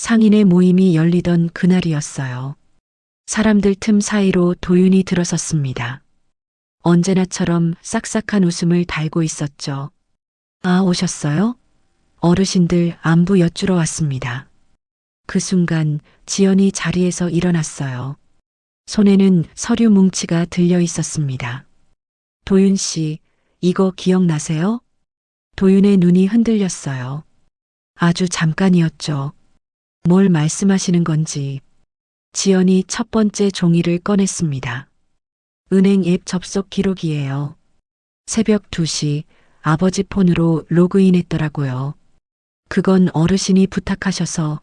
상인의 모임이 열리던 그날이었어요. 사람들 틈 사이로 도윤이 들어섰습니다. 언제나처럼 싹싹한 웃음을 달고 있었죠. 아, 오셨어요? 어르신들 안부 여쭈러 왔습니다. 그 순간 지연이 자리에서 일어났어요. 손에는 서류 뭉치가 들려 있었습니다. 도윤 씨, 이거 기억나세요? 도윤의 눈이 흔들렸어요. 아주 잠깐이었죠. 뭘 말씀하시는 건지. 지연이 첫 번째 종이를 꺼냈습니다. 은행 앱 접속 기록이에요. 새벽 2시 아버지 폰으로 로그인했더라고요. 그건 어르신이 부탁하셔서.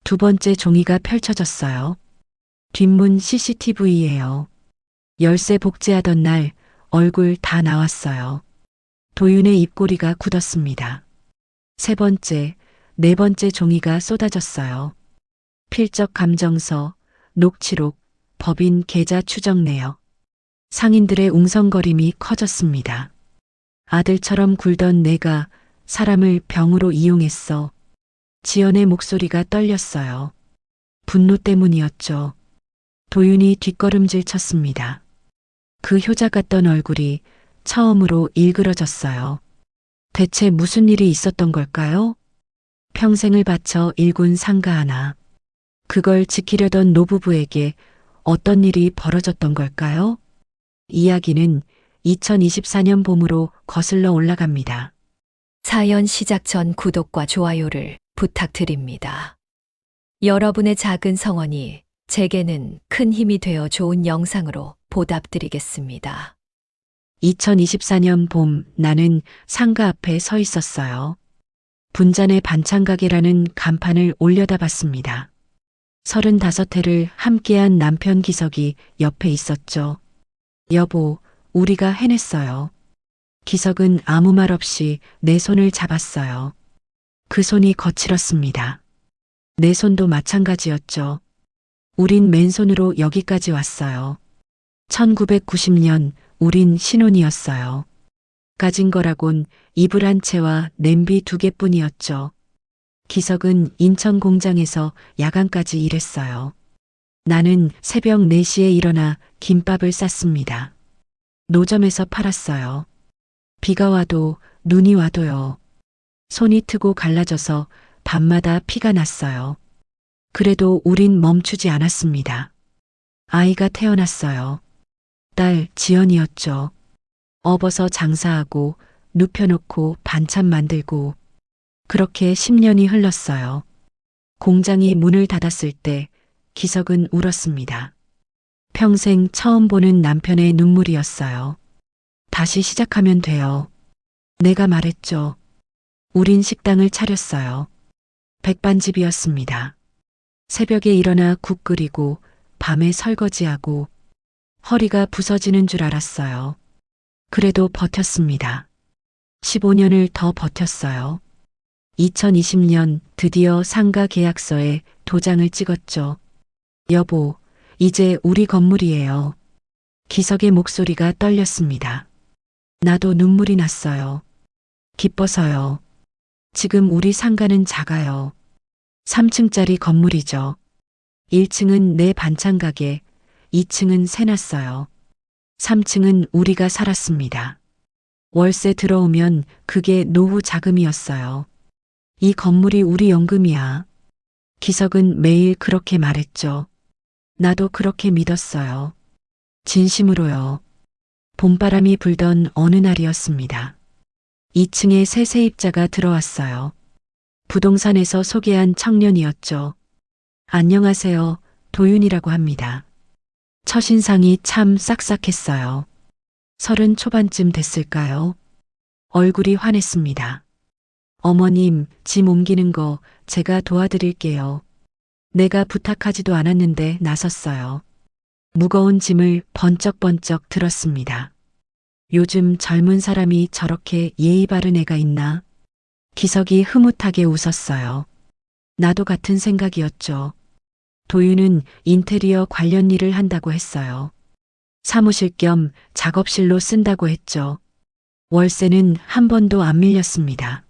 두 번째 종이가 펼쳐졌어요. 뒷문 CCTV예요. 열쇠 복제하던 날 얼굴 다 나왔어요. 도윤의 입꼬리가 굳었습니다. 세 번째, 네 번째 종이가 쏟아졌어요. 필적 감정서, 녹취록, 법인 계좌 추적 내역. 상인들의 웅성거림이 커졌습니다. 아들처럼 굴던 내가 사람을 병으로 이용했어. 지연의 목소리가 떨렸어요. 분노 때문이었죠. 도윤이 뒷걸음질 쳤습니다. 그 효자 같던 얼굴이 처음으로 일그러졌어요. 대체 무슨 일이 있었던 걸까요? 평생을 바쳐 일군 상가 하나. 그걸 지키려던 노부부에게 어떤 일이 벌어졌던 걸까요? 이야기는 2024년 봄으로 거슬러 올라갑니다. 사연 시작 전 구독과 좋아요를 부탁드립니다. 여러분의 작은 성원이 제게는 큰 힘이 되어 좋은 영상으로 보답드리겠습니다. 2024년 봄 나는 상가 앞에 서 있었어요. 분잔의 반찬가게라는 간판을 올려다봤습니다. 35회를 함께한 남편 기석이 옆에 있었죠. 여보, 우리가 해냈어요. 기석은 아무 말 없이 내 손을 잡았어요. 그 손이 거칠었습니다. 내 손도 마찬가지였죠. 우린 맨손으로 여기까지 왔어요. 1990년 우린 신혼이었어요. 가진 거라곤 이불 한 채와 냄비 2개뿐이었죠. 기석은 인천 공장에서 야간까지 일했어요. 나는 새벽 4시에 일어나 김밥을 쌌습니다. 노점에서 팔았어요. 비가 와도 눈이 와도요. 손이 트고 갈라져서 밤마다 피가 났어요. 그래도 우린 멈추지 않았습니다. 아이가 태어났어요. 딸 지연이었죠. 업어서 장사하고 눕혀놓고 반찬 만들고 그렇게 10년이 흘렀어요. 공장이 문을 닫았을 때 기석은 울었습니다. 평생 처음 보는 남편의 눈물이었어요. 다시 시작하면 돼요. 내가 말했죠. 우린 식당을 차렸어요. 백반집이었습니다. 새벽에 일어나 국 끓이고 밤에 설거지하고 허리가 부서지는 줄 알았어요. 그래도 버텼습니다. 15년을 더 버텼어요. 2020년 드디어 상가 계약서에 도장을 찍었죠. 여보, 이제 우리 건물이에요. 기석의 목소리가 떨렸습니다. 나도 눈물이 났어요. 기뻐서요. 지금 우리 상가는 작아요. 3층짜리 건물이죠. 1층은 내 반찬 가게, 2층은 새났어요. 3층은 우리가 살았습니다. 월세 들어오면 그게 노후 자금이었어요. 이 건물이 우리 연금이야. 기석은 매일 그렇게 말했죠. 나도 그렇게 믿었어요. 진심으로요. 봄바람이 불던 어느 날이었습니다. 2층에 새 세입자가 들어왔어요. 부동산에서 소개한 청년이었죠. 안녕하세요. 도윤이라고 합니다. 첫인상이 참 싹싹했어요. 30 초반쯤 됐을까요? 얼굴이 환했습니다. 어머님, 짐 옮기는 거 제가 도와드릴게요. 내가 부탁하지도 않았는데 나섰어요. 무거운 짐을 번쩍번쩍 들었습니다. 요즘 젊은 사람이 저렇게 예의 바른 애가 있나? 기석이 흐뭇하게 웃었어요. 나도 같은 생각이었죠. 도윤은 인테리어 관련 일을 한다고 했어요. 사무실 겸 작업실로 쓴다고 했죠. 월세는 한 번도 안 밀렸습니다.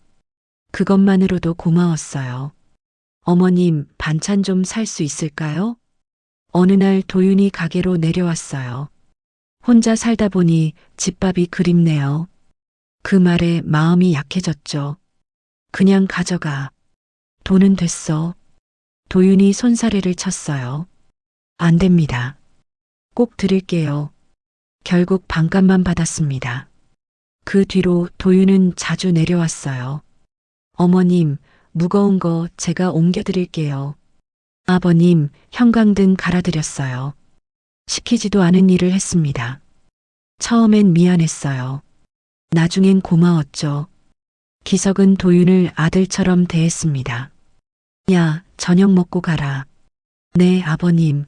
그것만으로도 고마웠어요. 어머님, 반찬 좀 살 수 있을까요? 어느 날 도윤이 가게로 내려왔어요. 혼자 살다 보니 집밥이 그립네요. 그 말에 마음이 약해졌죠. 그냥 가져가. 돈은 됐어. 도윤이 손사래를 쳤어요. 안 됩니다. 꼭 드릴게요. 결국 반값만 받았습니다. 그 뒤로 도윤은 자주 내려왔어요. 어머님, 무거운 거 제가 옮겨드릴게요. 아버님, 형광등 갈아드렸어요. 시키지도 않은 일을 했습니다. 처음엔 미안했어요. 나중엔 고마웠죠. 기석은 도윤을 아들처럼 대했습니다. 야, 저녁 먹고 가라. 네, 아버님.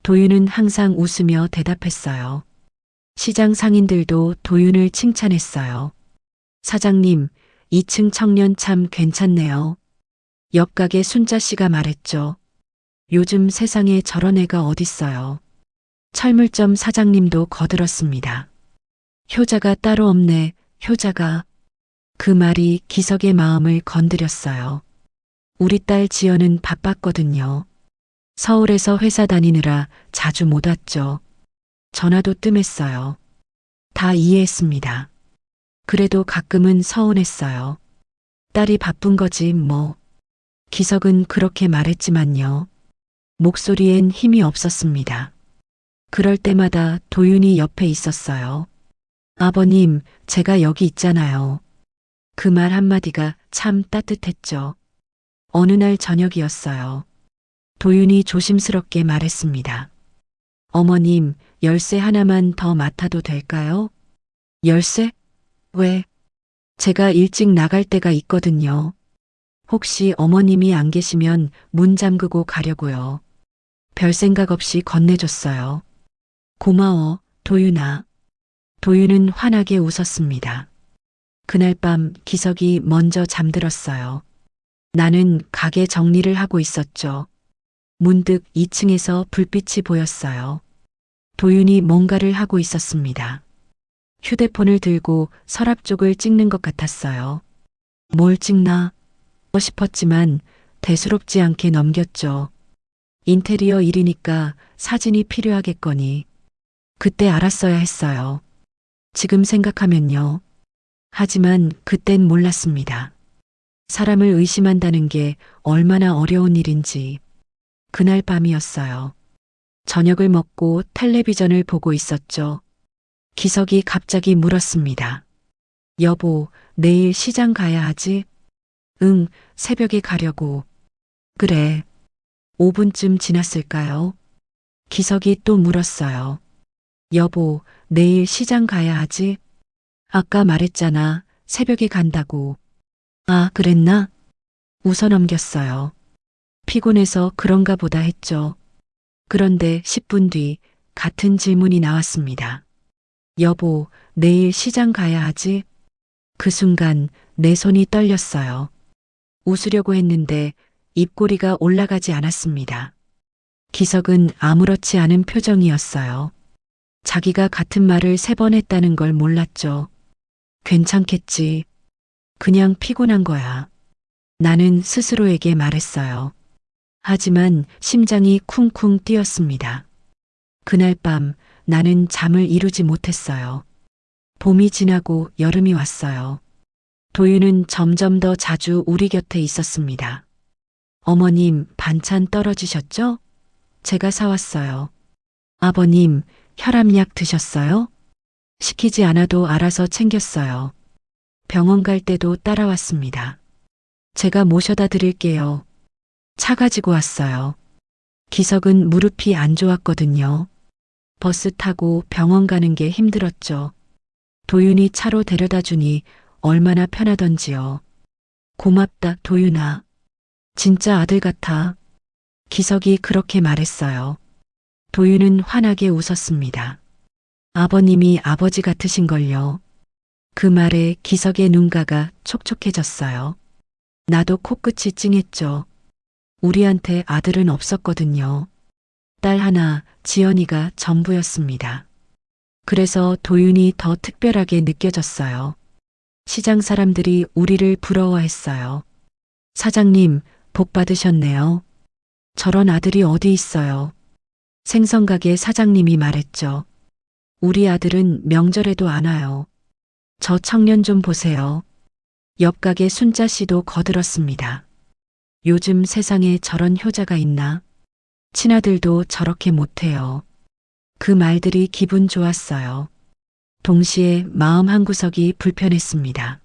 도윤은 항상 웃으며 대답했어요. 시장 상인들도 도윤을 칭찬했어요. 사장님, 2층 청년 참 괜찮네요. 옆가게 순자 씨가 말했죠. 요즘 세상에 저런 애가 어딨어요. 철물점 사장님도 거들었습니다. 효자가 따로 없네, 효자가. 그 말이 기석의 마음을 건드렸어요. 우리 딸 지연은 바빴거든요. 서울에서 회사 다니느라 자주 못 왔죠. 전화도 뜸했어요. 다 이해했습니다. 그래도 가끔은 서운했어요. 딸이 바쁜 거지 뭐. 기석은 그렇게 말했지만요. 목소리엔 힘이 없었습니다. 그럴 때마다 도윤이 옆에 있었어요. 아버님, 제가 여기 있잖아요. 그 말 한마디가 참 따뜻했죠. 어느 날 저녁이었어요. 도윤이 조심스럽게 말했습니다. 어머님, 열쇠 하나만 더 맡아도 될까요? 열쇠? 왜? 제가 일찍 나갈 때가 있거든요. 혹시 어머님이 안 계시면 문 잠그고 가려고요. 별 생각 없이 건네줬어요. 고마워, 도윤아. 도윤은 환하게 웃었습니다. 그날 밤 기석이 먼저 잠들었어요. 나는 가게 정리를 하고 있었죠. 문득 2층에서 불빛이 보였어요. 도윤이 뭔가를 하고 있었습니다. 휴대폰을 들고 서랍 쪽을 찍는 것 같았어요. 뭘 찍나 싶었지만 대수롭지 않게 넘겼죠. 인테리어 일이니까 사진이 필요하겠거니. 그때 알았어야 했어요. 지금 생각하면요. 하지만 그땐 몰랐습니다. 사람을 의심한다는 게 얼마나 어려운 일인지. 그날 밤이었어요. 저녁을 먹고 텔레비전을 보고 있었죠. 기석이 갑자기 물었습니다. 여보, 내일 시장 가야 하지? 응, 새벽에 가려고. 그래. 5분쯤 지났을까요? 기석이 또 물었어요. 여보, 내일 시장 가야 하지? 아까 말했잖아. 새벽에 간다고. 아, 그랬나? 웃어 넘겼어요. 피곤해서 그런가 보다 했죠. 그런데 10분 뒤 같은 질문이 나왔습니다. 여보, 내일 시장 가야 하지? 그 순간 내 손이 떨렸어요. 웃으려고 했는데 입꼬리가 올라가지 않았습니다. 기석은 아무렇지 않은 표정이었어요. 자기가 같은 말을 3번 했다는 걸 몰랐죠. 괜찮겠지. 그냥 피곤한 거야. 나는 스스로에게 말했어요. 하지만 심장이 쿵쿵 뛰었습니다. 그날 밤 나는 잠을 이루지 못했어요. 봄이 지나고 여름이 왔어요. 도윤은 점점 더 자주 우리 곁에 있었습니다. 어머님, 반찬 떨어지셨죠? 제가 사왔어요. 아버님, 혈압약 드셨어요? 시키지 않아도 알아서 챙겼어요. 병원 갈 때도 따라왔습니다. 제가 모셔다 드릴게요. 차 가지고 왔어요. 기석은 무릎이 안 좋았거든요. 버스 타고 병원 가는 게 힘들었죠. 도윤이 차로 데려다 주니 얼마나 편하던지요. 고맙다, 도윤아. 진짜 아들 같아. 기석이 그렇게 말했어요. 도윤은 환하게 웃었습니다. 아버님이 아버지 같으신걸요. 그 말에 기석의 눈가가 촉촉해졌어요. 나도 코끝이 찡했죠. 우리한테 아들은 없었거든요. 딸 하나, 지연이가 전부였습니다. 그래서 도윤이 더 특별하게 느껴졌어요. 시장 사람들이 우리를 부러워했어요. 사장님, 복 받으셨네요. 저런 아들이 어디 있어요. 생선가게 사장님이 말했죠. 우리 아들은 명절에도 안 와요. 저 청년 좀 보세요. 옆 가게 순자 씨도 거들었습니다. 요즘 세상에 저런 효자가 있나? 친아들도 저렇게 못해요. 그 말들이 기분 좋았어요. 동시에 마음 한구석이 불편했습니다.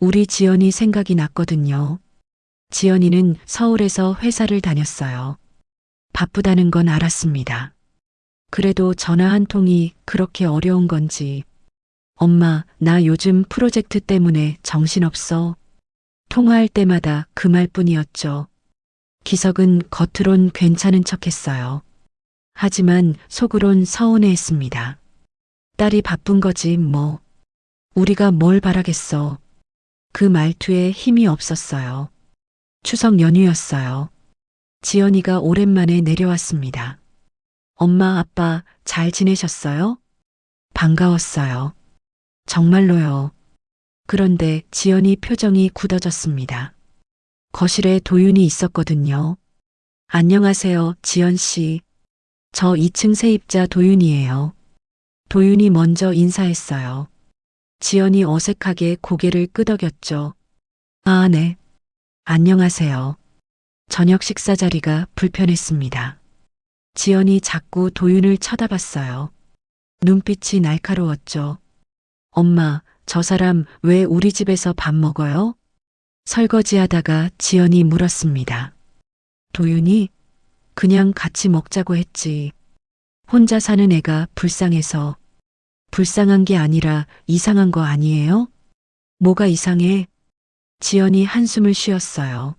우리 지연이 생각이 났거든요. 지연이는 서울에서 회사를 다녔어요. 바쁘다는 건 알았습니다. 그래도 전화 한 통이 그렇게 어려운 건지. 엄마, 나 요즘 프로젝트 때문에 정신없어. 통화할 때마다 그 말뿐이었죠. 기석은 겉으론 괜찮은 척 했어요. 하지만 속으론 서운해했습니다. 딸이 바쁜 거지 뭐. 우리가 뭘 바라겠어. 그 말투에 힘이 없었어요. 추석 연휴였어요. 지연이가 오랜만에 내려왔습니다. 엄마, 아빠 잘 지내셨어요? 반가웠어요. 정말로요. 그런데 지연이 표정이 굳어졌습니다. 거실에 도윤이 있었거든요. 안녕하세요, 지연 씨. 저 2층 세입자 도윤이에요. 도윤이 먼저 인사했어요. 지연이 어색하게 고개를 끄덕였죠. 아, 네. 안녕하세요. 저녁 식사 자리가 불편했습니다. 지연이 자꾸 도윤을 쳐다봤어요. 눈빛이 날카로웠죠. 엄마, 저 사람 왜 우리 집에서 밥 먹어요? 설거지하다가 지연이 물었습니다. 도윤이 그냥 같이 먹자고 했지. 혼자 사는 애가 불쌍해서. 불쌍한 게 아니라 이상한 거 아니에요? 뭐가 이상해? 지연이 한숨을 쉬었어요.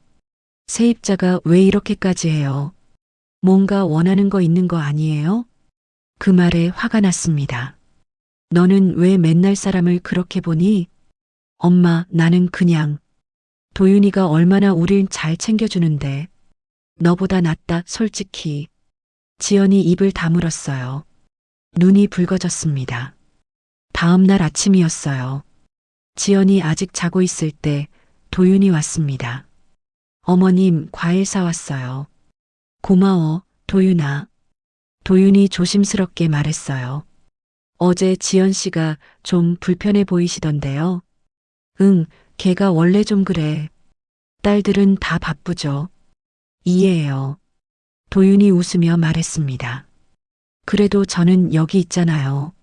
세입자가 왜 이렇게까지 해요? 뭔가 원하는 거 있는 거 아니에요? 그 말에 화가 났습니다. 너는 왜 맨날 사람을 그렇게 보니? 엄마, 나는 그냥. 도윤이가 얼마나 우릴 잘 챙겨주는데. 너보다 낫다, 솔직히. 지연이 입을 다물었어요. 눈이 붉어졌습니다. 다음 날 아침이었어요. 지연이 아직 자고 있을 때 도윤이 왔습니다. 어머님, 과일 사왔어요. 고마워, 도윤아. 도윤이 조심스럽게 말했어요. 어제 지연 씨가 좀 불편해 보이시던데요. 응, 걔가 원래 좀 그래. 딸들은 다 바쁘죠. 이해해요. 도윤이 웃으며 말했습니다. 그래도 저는 여기 있잖아요.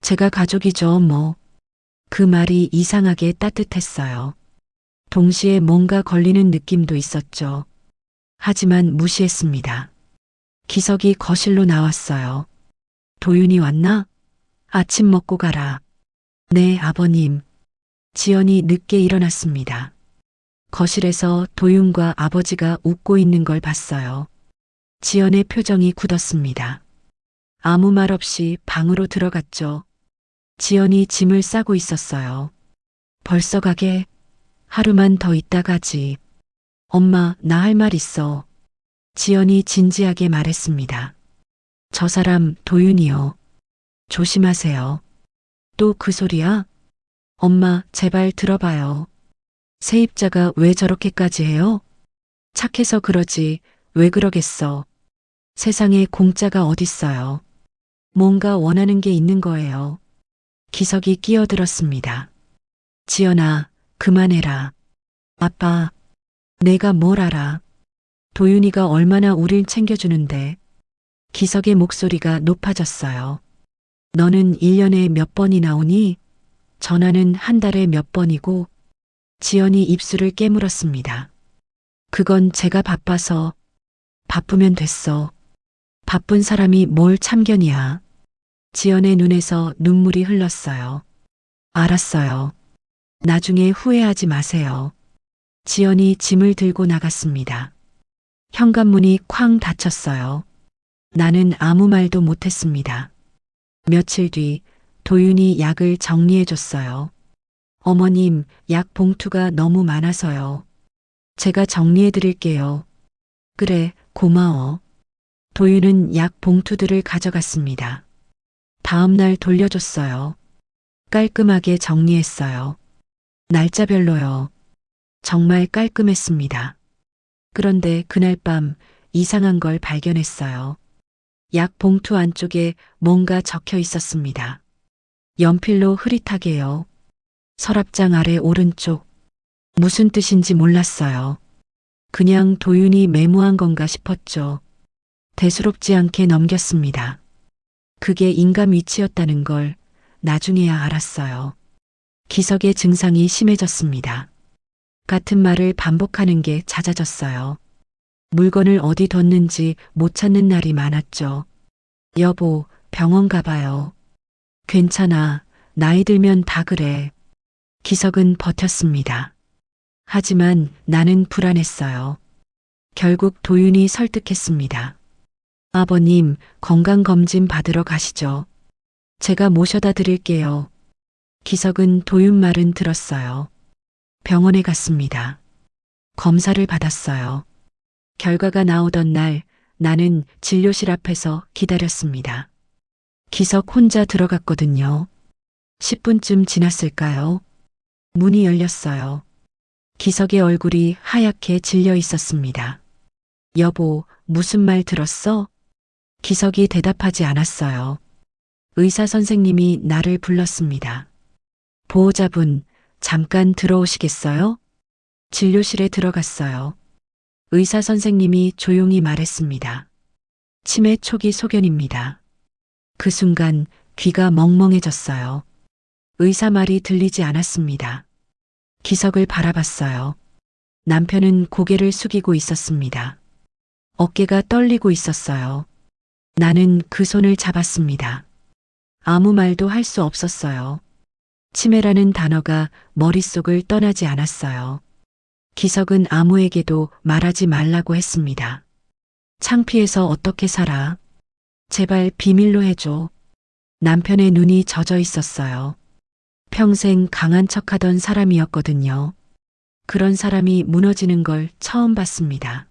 제가 가족이죠, 뭐. 그 말이 이상하게 따뜻했어요. 동시에 뭔가 걸리는 느낌도 있었죠. 하지만 무시했습니다. 기석이 거실로 나왔어요. 도윤이 왔나? 아침 먹고 가라. 네, 아버님. 지연이 늦게 일어났습니다. 거실에서 도윤과 아버지가 웃고 있는 걸 봤어요. 지연의 표정이 굳었습니다. 아무 말 없이 방으로 들어갔죠. 지연이 짐을 싸고 있었어요. 벌써 가게? 하루만 더 있다 가지. 엄마, 나 할 말 있어. 지연이 진지하게 말했습니다. 저 사람 도윤이요. 조심하세요. 또 그 소리야? 엄마, 제발 들어봐요. 세입자가 왜 저렇게까지 해요? 착해서 그러지, 왜 그러겠어. 세상에 공짜가 어딨어요. 뭔가 원하는 게 있는 거예요. 기석이 끼어들었습니다. 지연아, 그만해라. 아빠, 내가 뭘 알아. 도윤이가 얼마나 우릴 챙겨주는데. 기석의 목소리가 높아졌어요. 너는 1년에 몇 번이나 오니? 전화는 한 달에 몇 번이고. 지연이 입술을 깨물었습니다. 그건 제가 바빠서. 바쁘면 됐어. 바쁜 사람이 뭘 참견이야. 지연의 눈에서 눈물이 흘렀어요. 알았어요. 나중에 후회하지 마세요. 지연이 짐을 들고 나갔습니다. 현관문이 쾅 닫혔어요. 나는 아무 말도 못했습니다. 며칠 뒤 도윤이 약을 정리해줬어요. 어머님, 약 봉투가 너무 많아서요. 제가 정리해드릴게요. 그래, 고마워. 도윤은 약 봉투들을 가져갔습니다. 다음 날 돌려줬어요. 깔끔하게 정리했어요. 날짜별로요. 정말 깔끔했습니다. 그런데 그날 밤 이상한 걸 발견했어요. 약 봉투 안쪽에 뭔가 적혀 있었습니다. 연필로 흐릿하게요. 서랍장 아래 오른쪽. 무슨 뜻인지 몰랐어요. 그냥 도윤이 메모한 건가 싶었죠. 대수롭지 않게 넘겼습니다. 그게 인감 위치였다는 걸 나중에야 알았어요. 기석의 증상이 심해졌습니다. 같은 말을 반복하는 게 잦아졌어요. 물건을 어디 뒀는지 못 찾는 날이 많았죠. 여보, 병원 가봐요. 괜찮아. 나이 들면 다 그래. 기석은 버텼습니다. 하지만 나는 불안했어요. 결국 도윤이 설득했습니다. 아버님, 건강검진 받으러 가시죠. 제가 모셔다 드릴게요. 기석은 도윤 말은 들었어요. 병원에 갔습니다. 검사를 받았어요. 결과가 나오던 날 나는 진료실 앞에서 기다렸습니다. 기석 혼자 들어갔거든요. 10분쯤 지났을까요? 문이 열렸어요. 기석의 얼굴이 하얗게 질려 있었습니다. 여보, 무슨 말 들었어? 기석이 대답하지 않았어요. 의사 선생님이 나를 불렀습니다. 보호자분, 잠깐 들어오시겠어요? 진료실에 들어갔어요. 의사 선생님이 조용히 말했습니다. 치매 초기 소견입니다. 그 순간 귀가 멍멍해졌어요. 의사 말이 들리지 않았습니다. 기석을 바라봤어요. 남편은 고개를 숙이고 있었습니다. 어깨가 떨리고 있었어요. 나는 그 손을 잡았습니다. 아무 말도 할 수 없었어요. 치매라는 단어가 머릿속을 떠나지 않았어요. 기석은 아무에게도 말하지 말라고 했습니다. 창피해서 어떻게 살아? 제발 비밀로 해줘. 남편의 눈이 젖어 있었어요. 평생 강한 척하던 사람이었거든요. 그런 사람이 무너지는 걸 처음 봤습니다.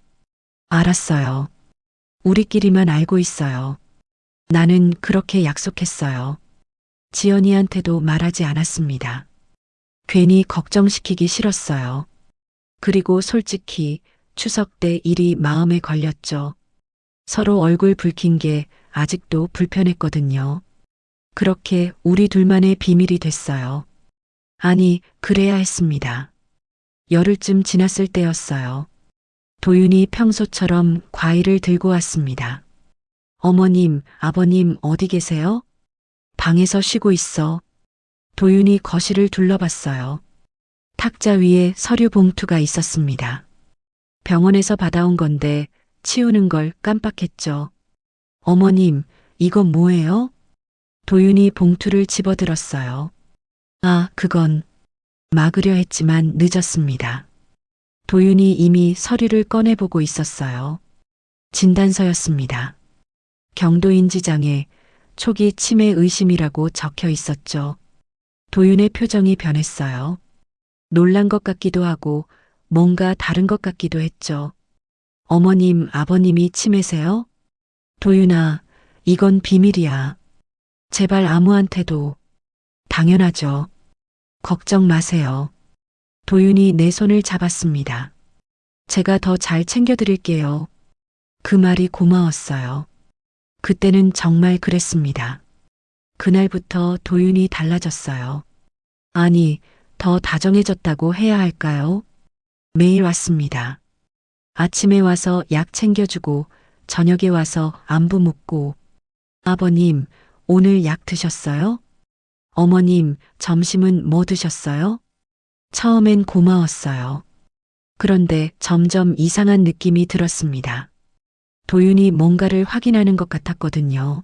알았어요. 우리끼리만 알고 있어요. 나는 그렇게 약속했어요. 지연이한테도 말하지 않았습니다. 괜히 걱정시키기 싫었어요. 그리고 솔직히 추석 때 일이 마음에 걸렸죠. 서로 얼굴 붉힌 게 아직도 불편했거든요. 그렇게 우리 둘만의 비밀이 됐어요. 아니, 그래야 했습니다. 열흘쯤 지났을 때였어요. 도윤이 평소처럼 과일을 들고 왔습니다. 어머님, 아버님 어디 계세요? 방에서 쉬고 있어. 도윤이 거실을 둘러봤어요. 탁자 위에 서류 봉투가 있었습니다. 병원에서 받아온 건데 치우는 걸 깜빡했죠. 어머님, 이건 뭐예요? 도윤이 봉투를 집어들었어요. 아, 그건 막으려 했지만 늦었습니다. 도윤이 이미 서류를 꺼내보고 있었어요. 진단서였습니다. 경도인지장애, 초기 치매 의심이라고 적혀 있었죠. 도윤의 표정이 변했어요. 놀란 것 같기도 하고 뭔가 다른 것 같기도 했죠. 어머님, 아버님이 치매세요? 도윤아, 이건 비밀이야. 제발 아무한테도. 당연하죠. 걱정 마세요. 도윤이 내 손을 잡았습니다. 제가 더 잘 챙겨드릴게요. 그 말이 고마웠어요. 그때는 정말 그랬습니다. 그날부터 도윤이 달라졌어요. 아니, 더 다정해졌다고 해야 할까요? 매일 왔습니다. 아침에 와서 약 챙겨주고 저녁에 와서 안부 묻고 아버님, 오늘 약 드셨어요? 어머님, 점심은 뭐 드셨어요? 처음엔 고마웠어요. 그런데 점점 이상한 느낌이 들었습니다. 도윤이 뭔가를 확인하는 것 같았거든요.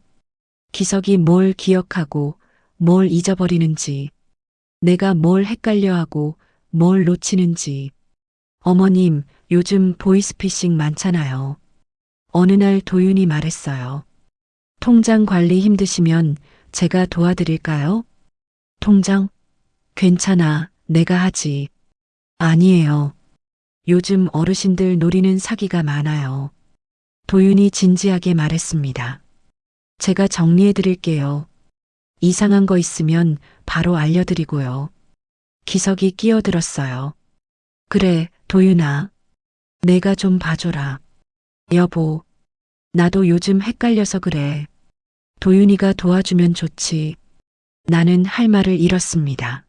기석이 뭘 기억하고 뭘 잊어버리는지, 내가 뭘 헷갈려하고 뭘 놓치는지. 어머님, 요즘 보이스피싱 많잖아요. 어느 날 도윤이 말했어요. 통장 관리 힘드시면 제가 도와드릴까요? 통장? 괜찮아, 내가 하지. 아니에요. 요즘 어르신들 노리는 사기가 많아요. 도윤이 진지하게 말했습니다. 제가 정리해 드릴게요. 이상한 거 있으면 바로 알려드리고요. 기석이 끼어들었어요. 그래, 도윤아. 내가 좀 봐줘라. 여보, 나도 요즘 헷갈려서 그래. 도윤이가 도와주면 좋지. 나는 할 말을 잃었습니다.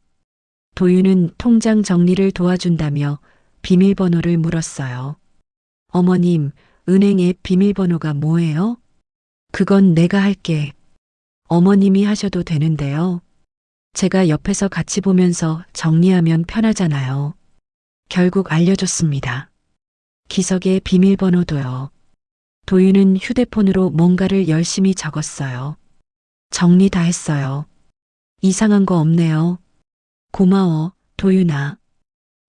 도윤은 통장 정리를 도와준다며 비밀번호를 물었어요. 어머님, 은행 앱 비밀번호가 뭐예요? 그건 내가 할게. 어머님이 하셔도 되는데요. 제가 옆에서 같이 보면서 정리하면 편하잖아요. 결국 알려줬습니다. 기석의 비밀번호도요. 도윤은 휴대폰으로 뭔가를 열심히 적었어요. 정리 다 했어요. 이상한 거 없네요. 고마워, 도윤아.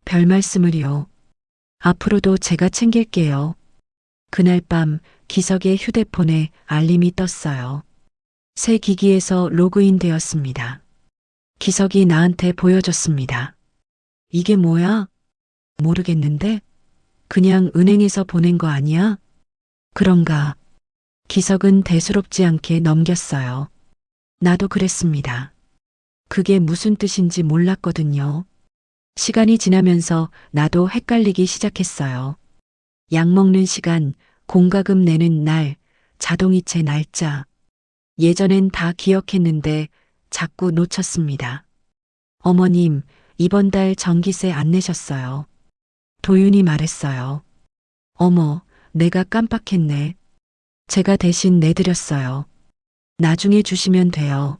별 말씀을요. 앞으로도 제가 챙길게요. 그날 밤 기석의 휴대폰에 알림이 떴어요. 새 기기에서 로그인 되었습니다. 기석이 나한테 보여줬습니다. 이게 뭐야? 모르겠는데? 그냥 은행에서 보낸 거 아니야? 그런가? 기석은 대수롭지 않게 넘겼어요. 나도 그랬습니다. 그게 무슨 뜻인지 몰랐거든요. 시간이 지나면서 나도 헷갈리기 시작했어요. 약 먹는 시간, 공과금 내는 날, 자동이체 날짜. 예전엔 다 기억했는데 자꾸 놓쳤습니다. 어머님, 이번 달 전기세 안 내셨어요. 도윤이 말했어요. 어머, 내가 깜빡했네. 제가 대신 내드렸어요. 나중에 주시면 돼요.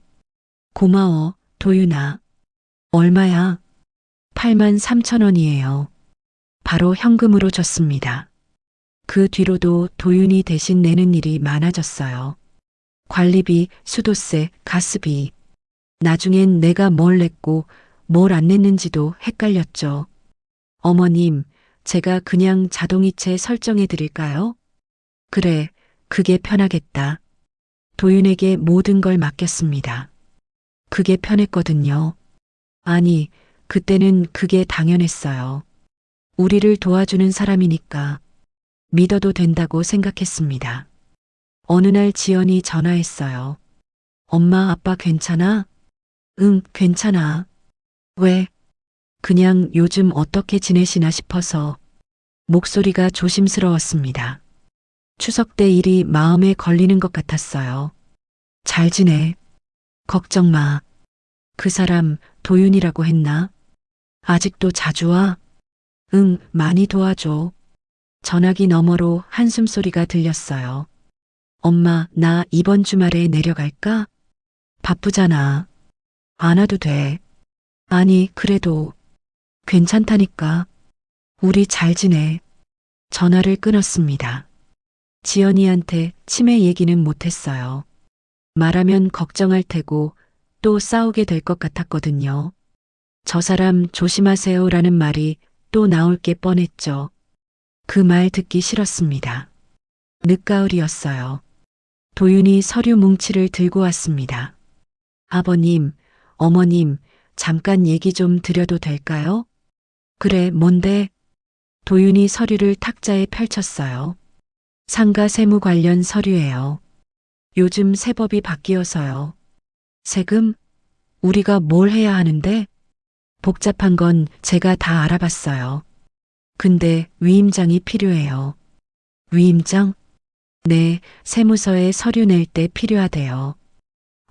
고마워, 도윤아. 얼마야? 83,000원이에요. 바로 현금으로 줬습니다. 그 뒤로도 도윤이 대신 내는 일이 많아졌어요. 관리비, 수도세, 가스비. 나중엔 내가 뭘 냈고 뭘 안 냈는지도 헷갈렸죠. 어머님, 제가 그냥 자동이체 설정해 드릴까요? 그래, 그게 편하겠다. 도윤에게 모든 걸 맡겼습니다. 그게 편했거든요. 아니, 그때는 그게 당연했어요. 우리를 도와주는 사람이니까 믿어도 된다고 생각했습니다. 어느 날 지연이 전화했어요. 엄마, 아빠 괜찮아? 응, 괜찮아. 왜? 그냥 요즘 어떻게 지내시나 싶어서. 목소리가 조심스러웠습니다. 추석 때 일이 마음에 걸리는 것 같았어요. 잘 지내. 걱정 마. 그 사람 도윤이라고 했나? 아직도 자주 와? 응, 많이 도와줘. 전화기 너머로 한숨소리가 들렸어요. 엄마, 나 이번 주말에 내려갈까? 바쁘잖아. 안 와도 돼. 아니, 그래도 괜찮다니까. 우리 잘 지내. 전화를 끊었습니다. 지연이한테 치매 얘기는 못했어요. 말하면 걱정할 테고 또 싸우게 될 것 같았거든요. 저 사람 조심하세요라는 말이 또 나올 게 뻔했죠. 그 말 듣기 싫었습니다. 늦가을이었어요. 도윤이 서류 뭉치를 들고 왔습니다. 아버님, 어머님, 잠깐 얘기 좀 드려도 될까요? 그래, 뭔데? 도윤이 서류를 탁자에 펼쳤어요. 상가 세무 관련 서류예요. 요즘 세법이 바뀌어서요. 세금? 우리가 뭘 해야 하는데? 복잡한 건 제가 다 알아봤어요. 근데 위임장이 필요해요. 위임장? 네, 세무서에 서류 낼 때 필요하대요.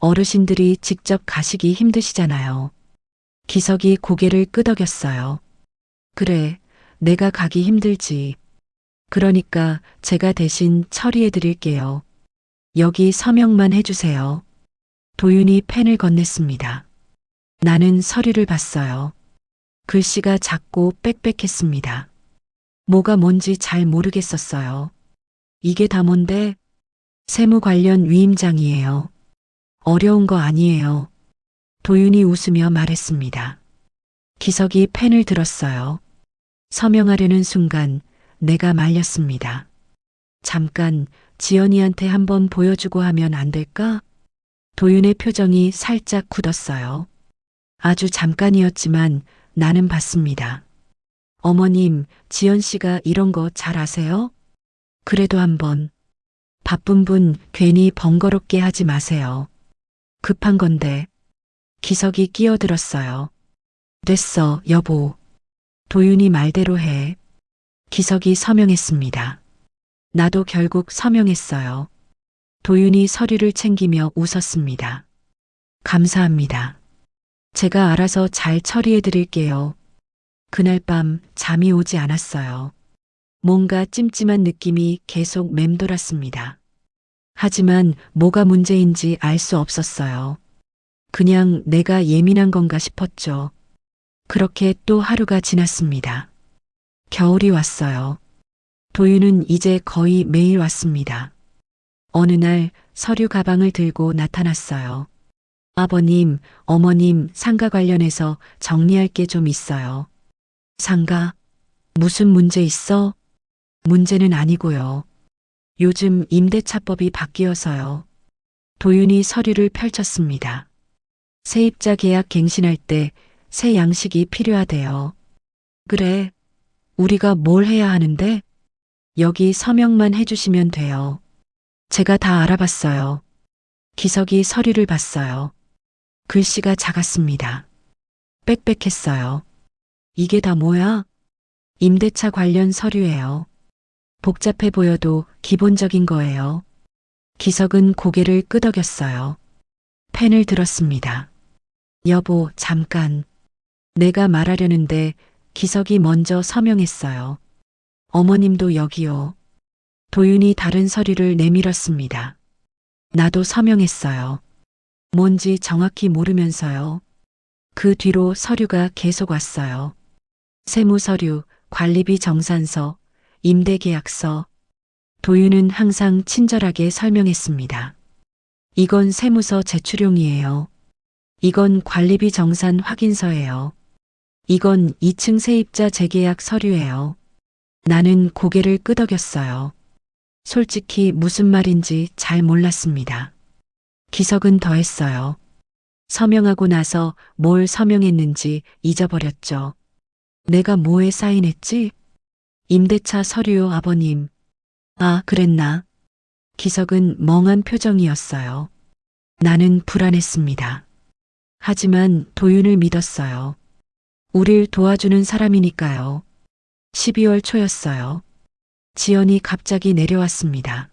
어르신들이 직접 가시기 힘드시잖아요. 기석이 고개를 끄덕였어요. 그래, 내가 가기 힘들지. 그러니까 제가 대신 처리해 드릴게요. 여기 서명만 해주세요. 도윤이 펜을 건넸습니다. 나는 서류를 봤어요. 글씨가 작고 빽빽했습니다. 뭐가 뭔지 잘 모르겠었어요. 이게 다 뭔데? 세무 관련 위임장이에요. 어려운 거 아니에요. 도윤이 웃으며 말했습니다. 기석이 펜을 들었어요. 서명하려는 순간 내가 말렸습니다. 잠깐 지연이한테 한번 보여주고 하면 안 될까? 도윤의 표정이 살짝 굳었어요. 아주 잠깐이었지만 나는 봤습니다. 어머님, 지연 씨가 이런 거 잘 아세요? 그래도 한번. 바쁜 분 괜히 번거롭게 하지 마세요. 급한 건데. 기석이 끼어들었어요. 됐어, 여보. 도윤이 말대로 해. 기석이 서명했습니다. 나도 결국 서명했어요. 도윤이 서류를 챙기며 웃었습니다. 감사합니다. 제가 알아서 잘 처리해 드릴게요. 그날 밤 잠이 오지 않았어요. 뭔가 찜찜한 느낌이 계속 맴돌았습니다. 하지만 뭐가 문제인지 알 수 없었어요. 그냥 내가 예민한 건가 싶었죠. 그렇게 또 하루가 지났습니다. 겨울이 왔어요. 도윤은 이제 거의 매일 왔습니다. 어느 날 서류 가방을 들고 나타났어요. 아버님, 어머님, 상가 관련해서 정리할 게 좀 있어요. 상가? 무슨 문제 있어? 문제는 아니고요. 요즘 임대차법이 바뀌어서요. 도윤이 서류를 펼쳤습니다. 세입자 계약 갱신할 때 새 양식이 필요하대요. 그래. 우리가 뭘 해야 하는데? 여기 서명만 해주시면 돼요. 제가 다 알아봤어요. 기석이 서류를 봤어요. 글씨가 작았습니다. 빽빽했어요. 이게 다 뭐야? 임대차 관련 서류예요. 복잡해 보여도 기본적인 거예요. 기석은 고개를 끄덕였어요. 펜을 들었습니다. 여보, 잠깐. 내가 말하려는데 기석이 먼저 서명했어요. 어머님도 여기요. 도윤이 다른 서류를 내밀었습니다. 나도 서명했어요. 뭔지 정확히 모르면서요. 그 뒤로 서류가 계속 왔어요. 세무서류, 관리비 정산서, 임대계약서. 도윤은 항상 친절하게 설명했습니다. 이건 세무서 제출용이에요. 이건 관리비 정산 확인서예요. 이건 2층 세입자 재계약 서류예요. 나는 고개를 끄덕였어요. 솔직히 무슨 말인지 잘 몰랐습니다. 기석은 더했어요. 서명하고 나서 뭘 서명했는지 잊어버렸죠. 내가 뭐에 사인했지? 임대차 서류요, 아버님. 아, 그랬나? 기석은 멍한 표정이었어요. 나는 불안했습니다. 하지만 도윤을 믿었어요. 우릴 도와주는 사람이니까요. 12월 초였어요. 지연이 갑자기 내려왔습니다.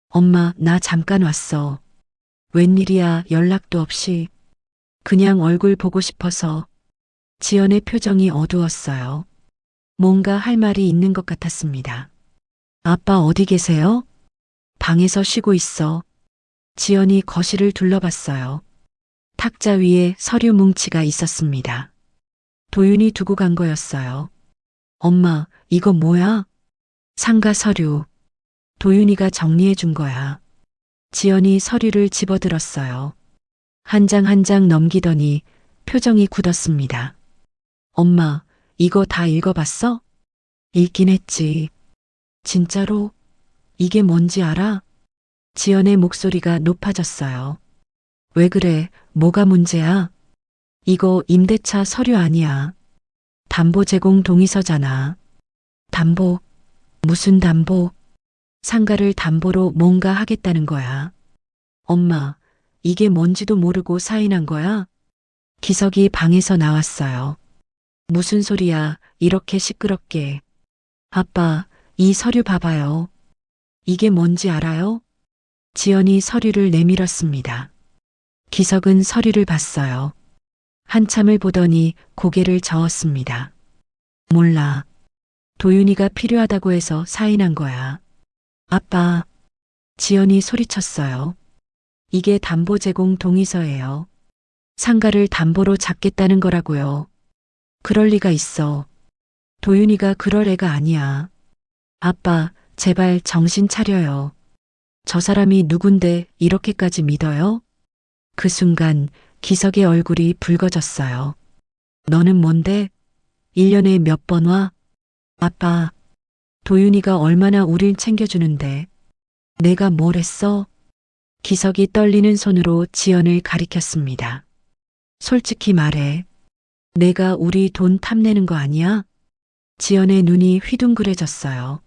엄마, 나 잠깐 왔어. 웬일이야, 연락도 없이. 그냥 얼굴 보고 싶어서. 지연의 표정이 어두웠어요. 뭔가 할 말이 있는 것 같았습니다. 아빠 어디 계세요? 방에서 쉬고 있어. 지연이 거실을 둘러봤어요. 탁자 위에 서류 뭉치가 있었습니다. 도윤이 두고 간 거였어요. 엄마, 이거 뭐야? 상가 서류. 도윤이가 정리해 준 거야. 지연이 서류를 집어들었어요. 한 장 한 장 넘기더니 표정이 굳었습니다. 엄마, 이거 다 읽어봤어? 읽긴 했지. 진짜로? 이게 뭔지 알아? 지연의 목소리가 높아졌어요. 왜 그래? 뭐가 문제야? 이거 임대차 서류 아니야. 담보 제공 동의서잖아. 담보? 무슨 담보? 상가를 담보로 뭔가 하겠다는 거야. 엄마, 이게 뭔지도 모르고 사인한 거야? 기석이 방에서 나왔어요. 무슨 소리야, 이렇게 시끄럽게. 아빠, 이 서류 봐봐요. 이게 뭔지 알아요? 지연이 서류를 내밀었습니다. 기석은 서류를 봤어요. 한참을 보더니 고개를 저었습니다. 몰라. 도윤이가 필요하다고 해서 사인한 거야. 아빠. 지연이 소리쳤어요. 이게 담보 제공 동의서예요. 상가를 담보로 잡겠다는 거라고요. 그럴 리가 있어. 도윤이가 그럴 애가 아니야. 아빠, 제발 정신 차려요. 저 사람이 누군데 이렇게까지 믿어요? 그 순간 기석의 얼굴이 붉어졌어요. 너는 뭔데? 1년에 몇 번 와? 아빠, 도윤이가 얼마나 우릴 챙겨주는데. 내가 뭘 했어? 기석이 떨리는 손으로 지연을 가리켰습니다. 솔직히 말해. 내가 우리 돈 탐내는 거 아니야? 지연의 눈이 휘둥그레졌어요.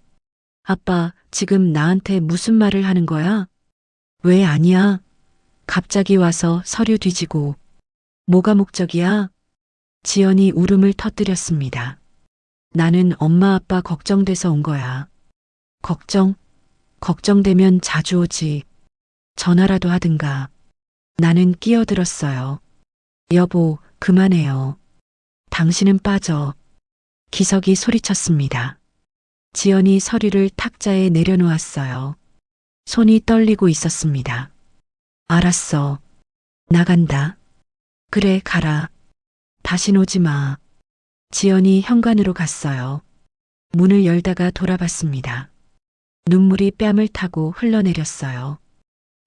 아빠, 지금 나한테 무슨 말을 하는 거야? 왜 아니야? 갑자기 와서 서류 뒤지고. 뭐가 목적이야? 지연이 울음을 터뜨렸습니다. 나는 엄마 아빠 걱정돼서 온 거야. 걱정되면 자주 오지. 전화라도 하든가. 나는 끼어들었어요. 여보, 그만해요. 당신은 빠져. 기석이 소리쳤습니다. 지연이 서류를 탁자에 내려놓았어요. 손이 떨리고 있었습니다. 알았어. 나간다. 그래, 가라. 다신 오지 마. 지연이 현관으로 갔어요. 문을 열다가 돌아봤습니다. 눈물이 뺨을 타고 흘러내렸어요.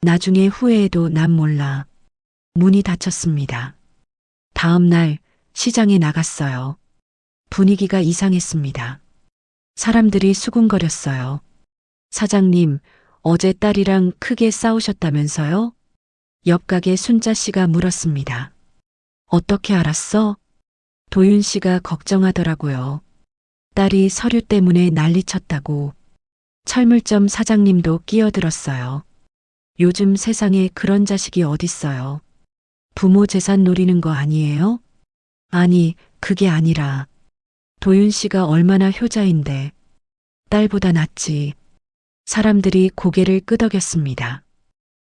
나중에 후회해도 난 몰라. 문이 닫혔습니다. 다음 날 시장에 나갔어요. 분위기가 이상했습니다. 사람들이 수군거렸어요. 사장님, 어제 딸이랑 크게 싸우셨다면서요? 옆 가게 순자 씨가 물었습니다. 어떻게 알았어? 도윤 씨가 걱정하더라고요. 딸이 서류 때문에 난리쳤다고. 철물점 사장님도 끼어들었어요. 요즘 세상에 그런 자식이 어딨어요. 부모 재산 노리는 거 아니에요? 아니, 그게 아니라 도윤 씨가 얼마나 효자인데 딸보다 낫지. 사람들이 고개를 끄덕였습니다.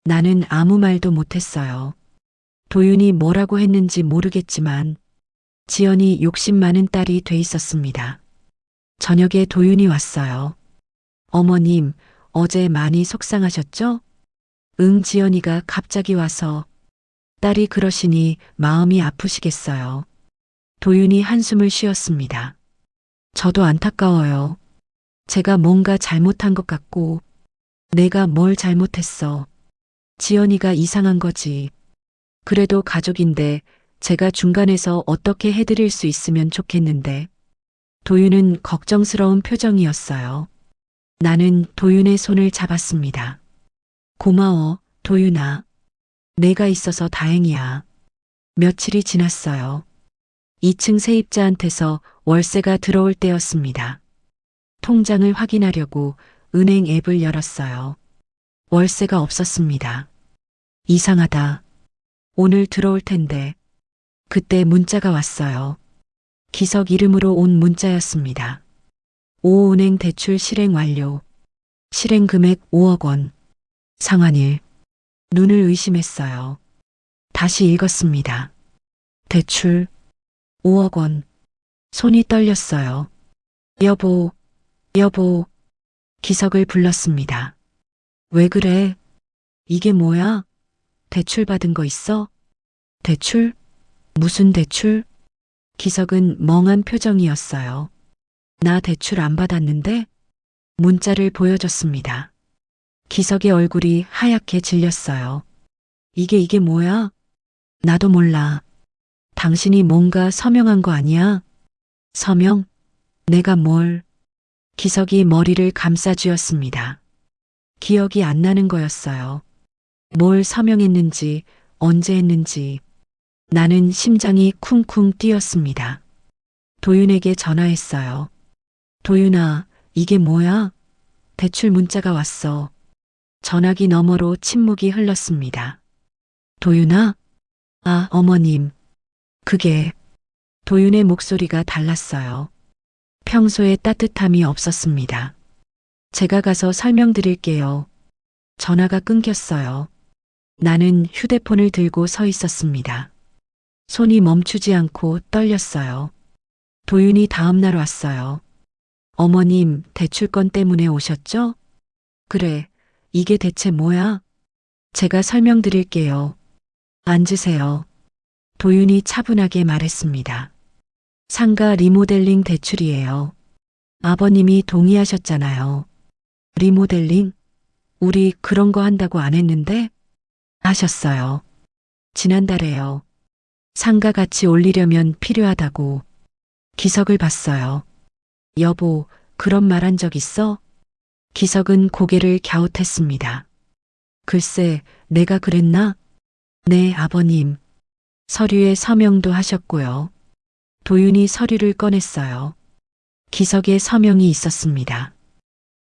나는 아무 말도 못했어요. 도윤이 뭐라고 했는지 모르겠지만 지연이 욕심 많은 딸이 돼 있었습니다. 저녁에 도윤이 왔어요. 어머님, 어제 많이 속상하셨죠? 응, 지연이가 갑자기 와서 딸이 그러시니 마음이 아프시겠어요. 도윤이 한숨을 쉬었습니다. 저도 안타까워요. 제가 뭔가 잘못한 것 같고 내가 뭘 잘못했어. 지연이가 이상한 거지. 그래도 가족인데 제가 중간에서 어떻게 해드릴 수 있으면 좋겠는데. 도윤은 걱정스러운 표정이었어요. 나는 도윤의 손을 잡았습니다. 고마워, 도윤아. 내가 있어서 다행이야. 며칠이 지났어요. 2층 세입자한테서 월세가 들어올 때였습니다. 통장을 확인하려고 은행 앱을 열었어요. 월세가 없었습니다. 이상하다. 오늘 들어올 텐데. 그때 문자가 왔어요. 기석 이름으로 온 문자였습니다. 5은행 대출 실행 완료. 실행 금액 5억 원. 상환일. 눈을 의심했어요. 다시 읽었습니다. 대출 5억 원. 손이 떨렸어요. 여보. 기석을 불렀습니다. 왜 그래? 이게 뭐야? 대출 받은 거 있어? 대출? 무슨 대출? 기석은 멍한 표정이었어요. 나 대출 안 받았는데? 문자를 보여줬습니다. 기석의 얼굴이 하얗게 질렸어요. 이게 뭐야? 나도 몰라. 당신이 뭔가 서명한 거 아니야? 서명? 내가 뭘? 기석이 머리를 감싸쥐었습니다. 기억이 안 나는 거였어요. 뭘 서명했는지, 언제 했는지. 나는 심장이 쿵쿵 뛰었습니다. 도윤에게 전화했어요. 도윤아, 이게 뭐야? 대출 문자가 왔어. 전화기 너머로 침묵이 흘렀습니다. 도윤아? 아, 어머님. 그게. 도윤의 목소리가 달랐어요. 평소에 따뜻함이 없었습니다. 제가 가서 설명드릴게요. 전화가 끊겼어요. 나는 휴대폰을 들고 서 있었습니다. 손이 멈추지 않고 떨렸어요. 도윤이 다음 날 왔어요. 어머님, 대출권 때문에 오셨죠? 그래, 이게 대체 뭐야? 제가 설명드릴게요. 앉으세요. 도윤이 차분하게 말했습니다. 상가 리모델링 대출이에요. 아버님이 동의하셨잖아요. 리모델링? 우리 그런 거 한다고 안 했는데? 하셨어요. 지난달에요. 상가 가치 올리려면 필요하다고. 기석을 봤어요. 여보, 그런 말 한 적 있어? 기석은 고개를 갸웃했습니다. 글쎄, 내가 그랬나? 네, 아버님. 서류에 서명도 하셨고요. 도윤이 서류를 꺼냈어요. 기석의 서명이 있었습니다.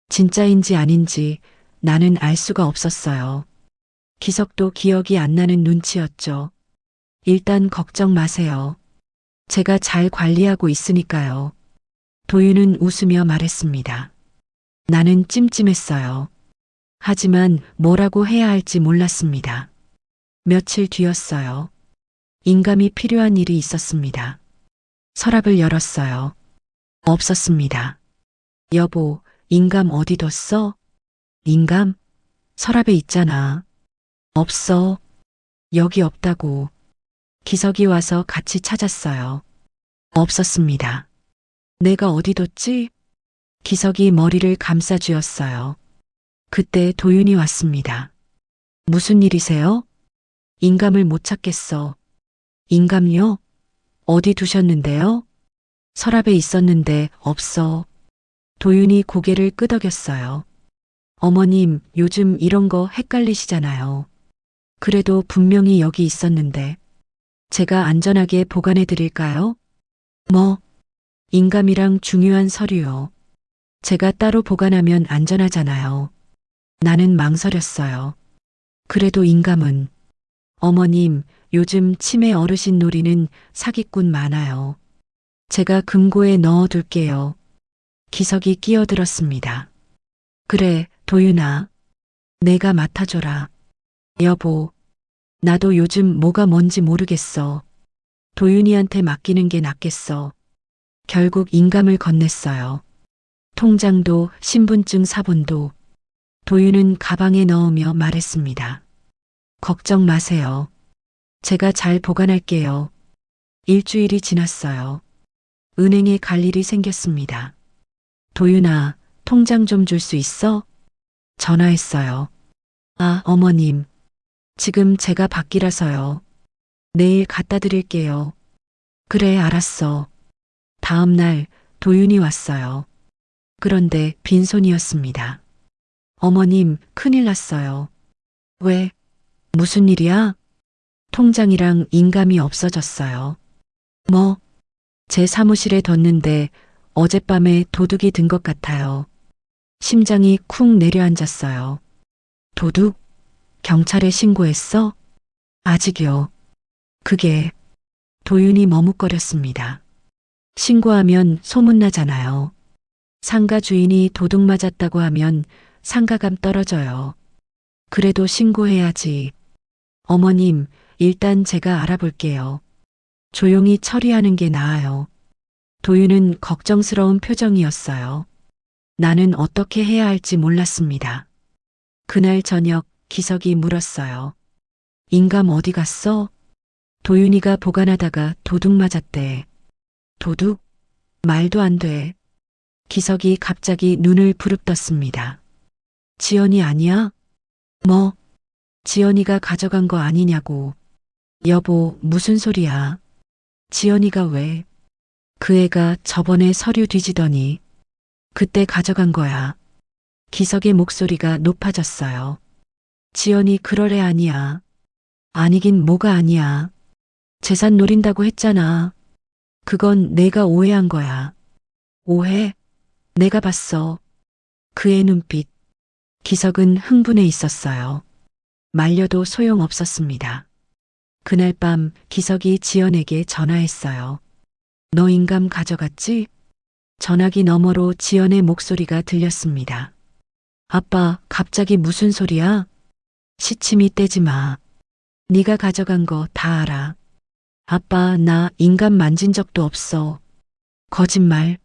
진짜인지 아닌지 나는 알 수가 없었어요. 기석도 기억이 안 나는 눈치였죠. 일단 걱정 마세요. 제가 잘 관리하고 있으니까요. 도윤은 웃으며 말했습니다. 나는 찜찜했어요. 하지만 뭐라고 해야 할지 몰랐습니다. 며칠 뒤였어요. 인감이 필요한 일이 있었습니다. 서랍을 열었어요. 없었습니다. 여보, 인감 어디 뒀어? 인감? 서랍에 있잖아. 없어. 여기 없다고. 기석이 와서 같이 찾았어요. 없었습니다. 내가 어디 뒀지? 기석이 머리를 감싸쥐었어요. 그때 도윤이 왔습니다. 무슨 일이세요? 인감을 못 찾겠어. 인감요? 어디 두셨는데요? 서랍에 있었는데 없어. 도윤이 고개를 끄덕였어요. 어머님, 요즘 이런 거 헷갈리시잖아요. 그래도 분명히 여기 있었는데. 제가 안전하게 보관해 드릴까요? 뭐? 인감이랑 중요한 서류요. 제가 따로 보관하면 안전하잖아요. 나는 망설였어요. 그래도 인감은. 어머님, 요즘 치매 어르신 노리는 사기꾼 많아요. 제가 금고에 넣어둘게요. 기석이 끼어들었습니다. 그래, 도윤아. 내가 맡아줘라. 여보, 나도 요즘 뭐가 뭔지 모르겠어. 도윤이한테 맡기는 게 낫겠어. 결국 인감을 건넸어요. 통장도 신분증 사본도. 도윤은 가방에 넣으며 말했습니다. 걱정 마세요. 제가 잘 보관할게요. 일주일이 지났어요. 은행에 갈 일이 생겼습니다. 도윤아, 통장 좀 줄 수 있어? 전화했어요. 아, 어머님. 지금 제가 밖이라서요. 내일 갖다 드릴게요. 그래, 알았어. 다음 날 도윤이 왔어요. 그런데 빈손이었습니다. 어머님, 큰일 났어요. 왜? 무슨 일이야? 통장이랑 인감이 없어졌어요. 뭐? 제 사무실에 뒀는데 어젯밤에 도둑이 든 것 같아요. 심장이 쿵 내려앉았어요. 도둑? 경찰에 신고했어? 아직이요. 그게 도윤이 머뭇거렸습니다. 신고하면 소문나잖아요. 상가 주인이 도둑 맞았다고 하면 상가감 떨어져요. 그래도 신고해야지. 어머님, 일단 제가 알아볼게요. 조용히 처리하는 게 나아요. 도윤은 걱정스러운 표정이었어요. 나는 어떻게 해야 할지 몰랐습니다. 그날 저녁 기석이 물었어요. 인감 어디 갔어? 도윤이가 보관하다가 도둑 맞았대. 도둑? 말도 안 돼. 기석이 갑자기 눈을 부릅떴습니다. 지연이 아니야? 뭐? 지연이가 가져간 거 아니냐고. 여보, 무슨 소리야? 지연이가 왜? 그 애가 저번에 서류 뒤지더니 그때 가져간 거야. 기석의 목소리가 높아졌어요. 지연이 그럴 애 아니야. 아니긴 뭐가 아니야. 재산 노린다고 했잖아. 그건 내가 오해한 거야. 오해? 내가 봤어. 그의 눈빛. 기석은 흥분해 있었어요. 말려도 소용없었습니다. 그날 밤 기석이 지연에게 전화했어요. 너 인감 가져갔지? 전화기 너머로 지연의 목소리가 들렸습니다. 아빠, 갑자기 무슨 소리야? 시침이 떼지 마. 네가 가져간 거 다 알아. 아빠, 나 인감 만진 적도 없어. 거짓말.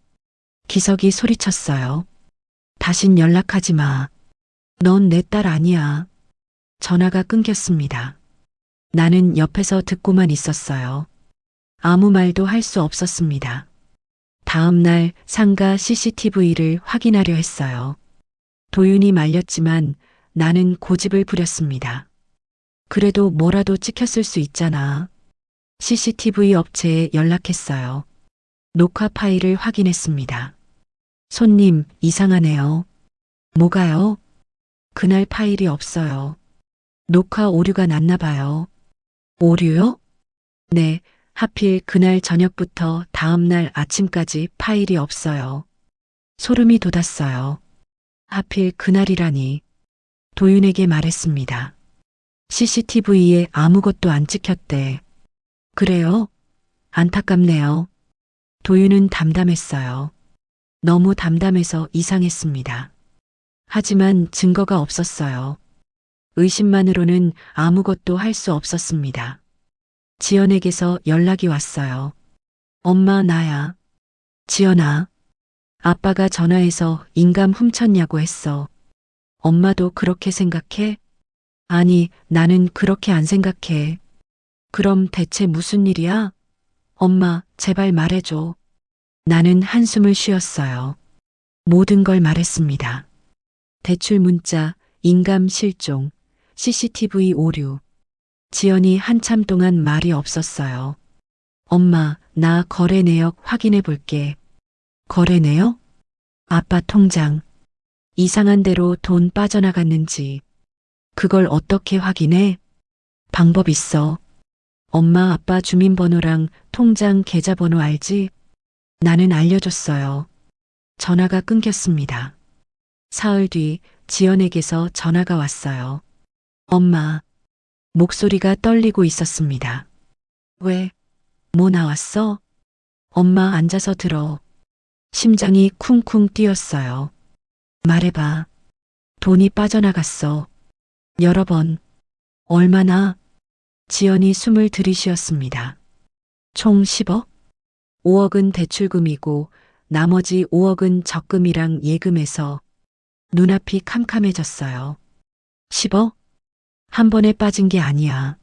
기석이 소리쳤어요. 다신 연락하지 마. 넌 내 딸 아니야. 전화가 끊겼습니다. 나는 옆에서 듣고만 있었어요. 아무 말도 할 수 없었습니다. 다음 날 상가 CCTV를 확인하려 했어요. 도윤이 말렸지만 나는 고집을 부렸습니다. 그래도 뭐라도 찍혔을 수 있잖아. CCTV 업체에 연락했어요. 녹화 파일을 확인했습니다. 손님, 이상하네요. 뭐가요? 그날 파일이 없어요. 녹화 오류가 났나 봐요. 오류요? 네, 하필 그날 저녁부터 다음 날 아침까지 파일이 없어요. 소름이 돋았어요. 하필 그날이라니. 도윤에게 말했습니다. CCTV에 아무것도 안 찍혔대. 그래요? 안타깝네요. 도윤은 담담했어요. 너무 담담해서 이상했습니다. 하지만 증거가 없었어요. 의심만으로는 아무것도 할 수 없었습니다. 지연에게서 연락이 왔어요. 엄마, 나야. 지연아. 아빠가 전화해서 인감 훔쳤냐고 했어. 엄마도 그렇게 생각해? 아니, 나는 그렇게 안 생각해. 그럼 대체 무슨 일이야? 엄마, 제발 말해줘. 나는 한숨을 쉬었어요. 모든 걸 말했습니다. 대출 문자, 인감 실종, CCTV 오류. 지연이 한참 동안 말이 없었어요. 엄마, 나 거래 내역 확인해 볼게. 거래 내역? 아빠 통장. 이상한 대로 돈 빠져나갔는지. 그걸 어떻게 확인해? 방법 있어. 엄마, 아빠 주민번호랑 통장 계좌번호 알지? 나는 알려줬어요. 전화가 끊겼습니다. 사흘 뒤 지연에게서 전화가 왔어요. 엄마. 목소리가 떨리고 있었습니다. 왜? 뭐 나왔어? 엄마 앉아서 들어. 심장이 쿵쿵 뛰었어요. 말해봐. 돈이 빠져나갔어. 여러 번. 얼마나? 지연이 숨을 들이쉬었습니다. 총 10억? 5억은 대출금이고 나머지 5억은 적금이랑 예금에서. 눈앞이 캄캄해졌어요. 10억? 한 번에 빠진 게 아니야.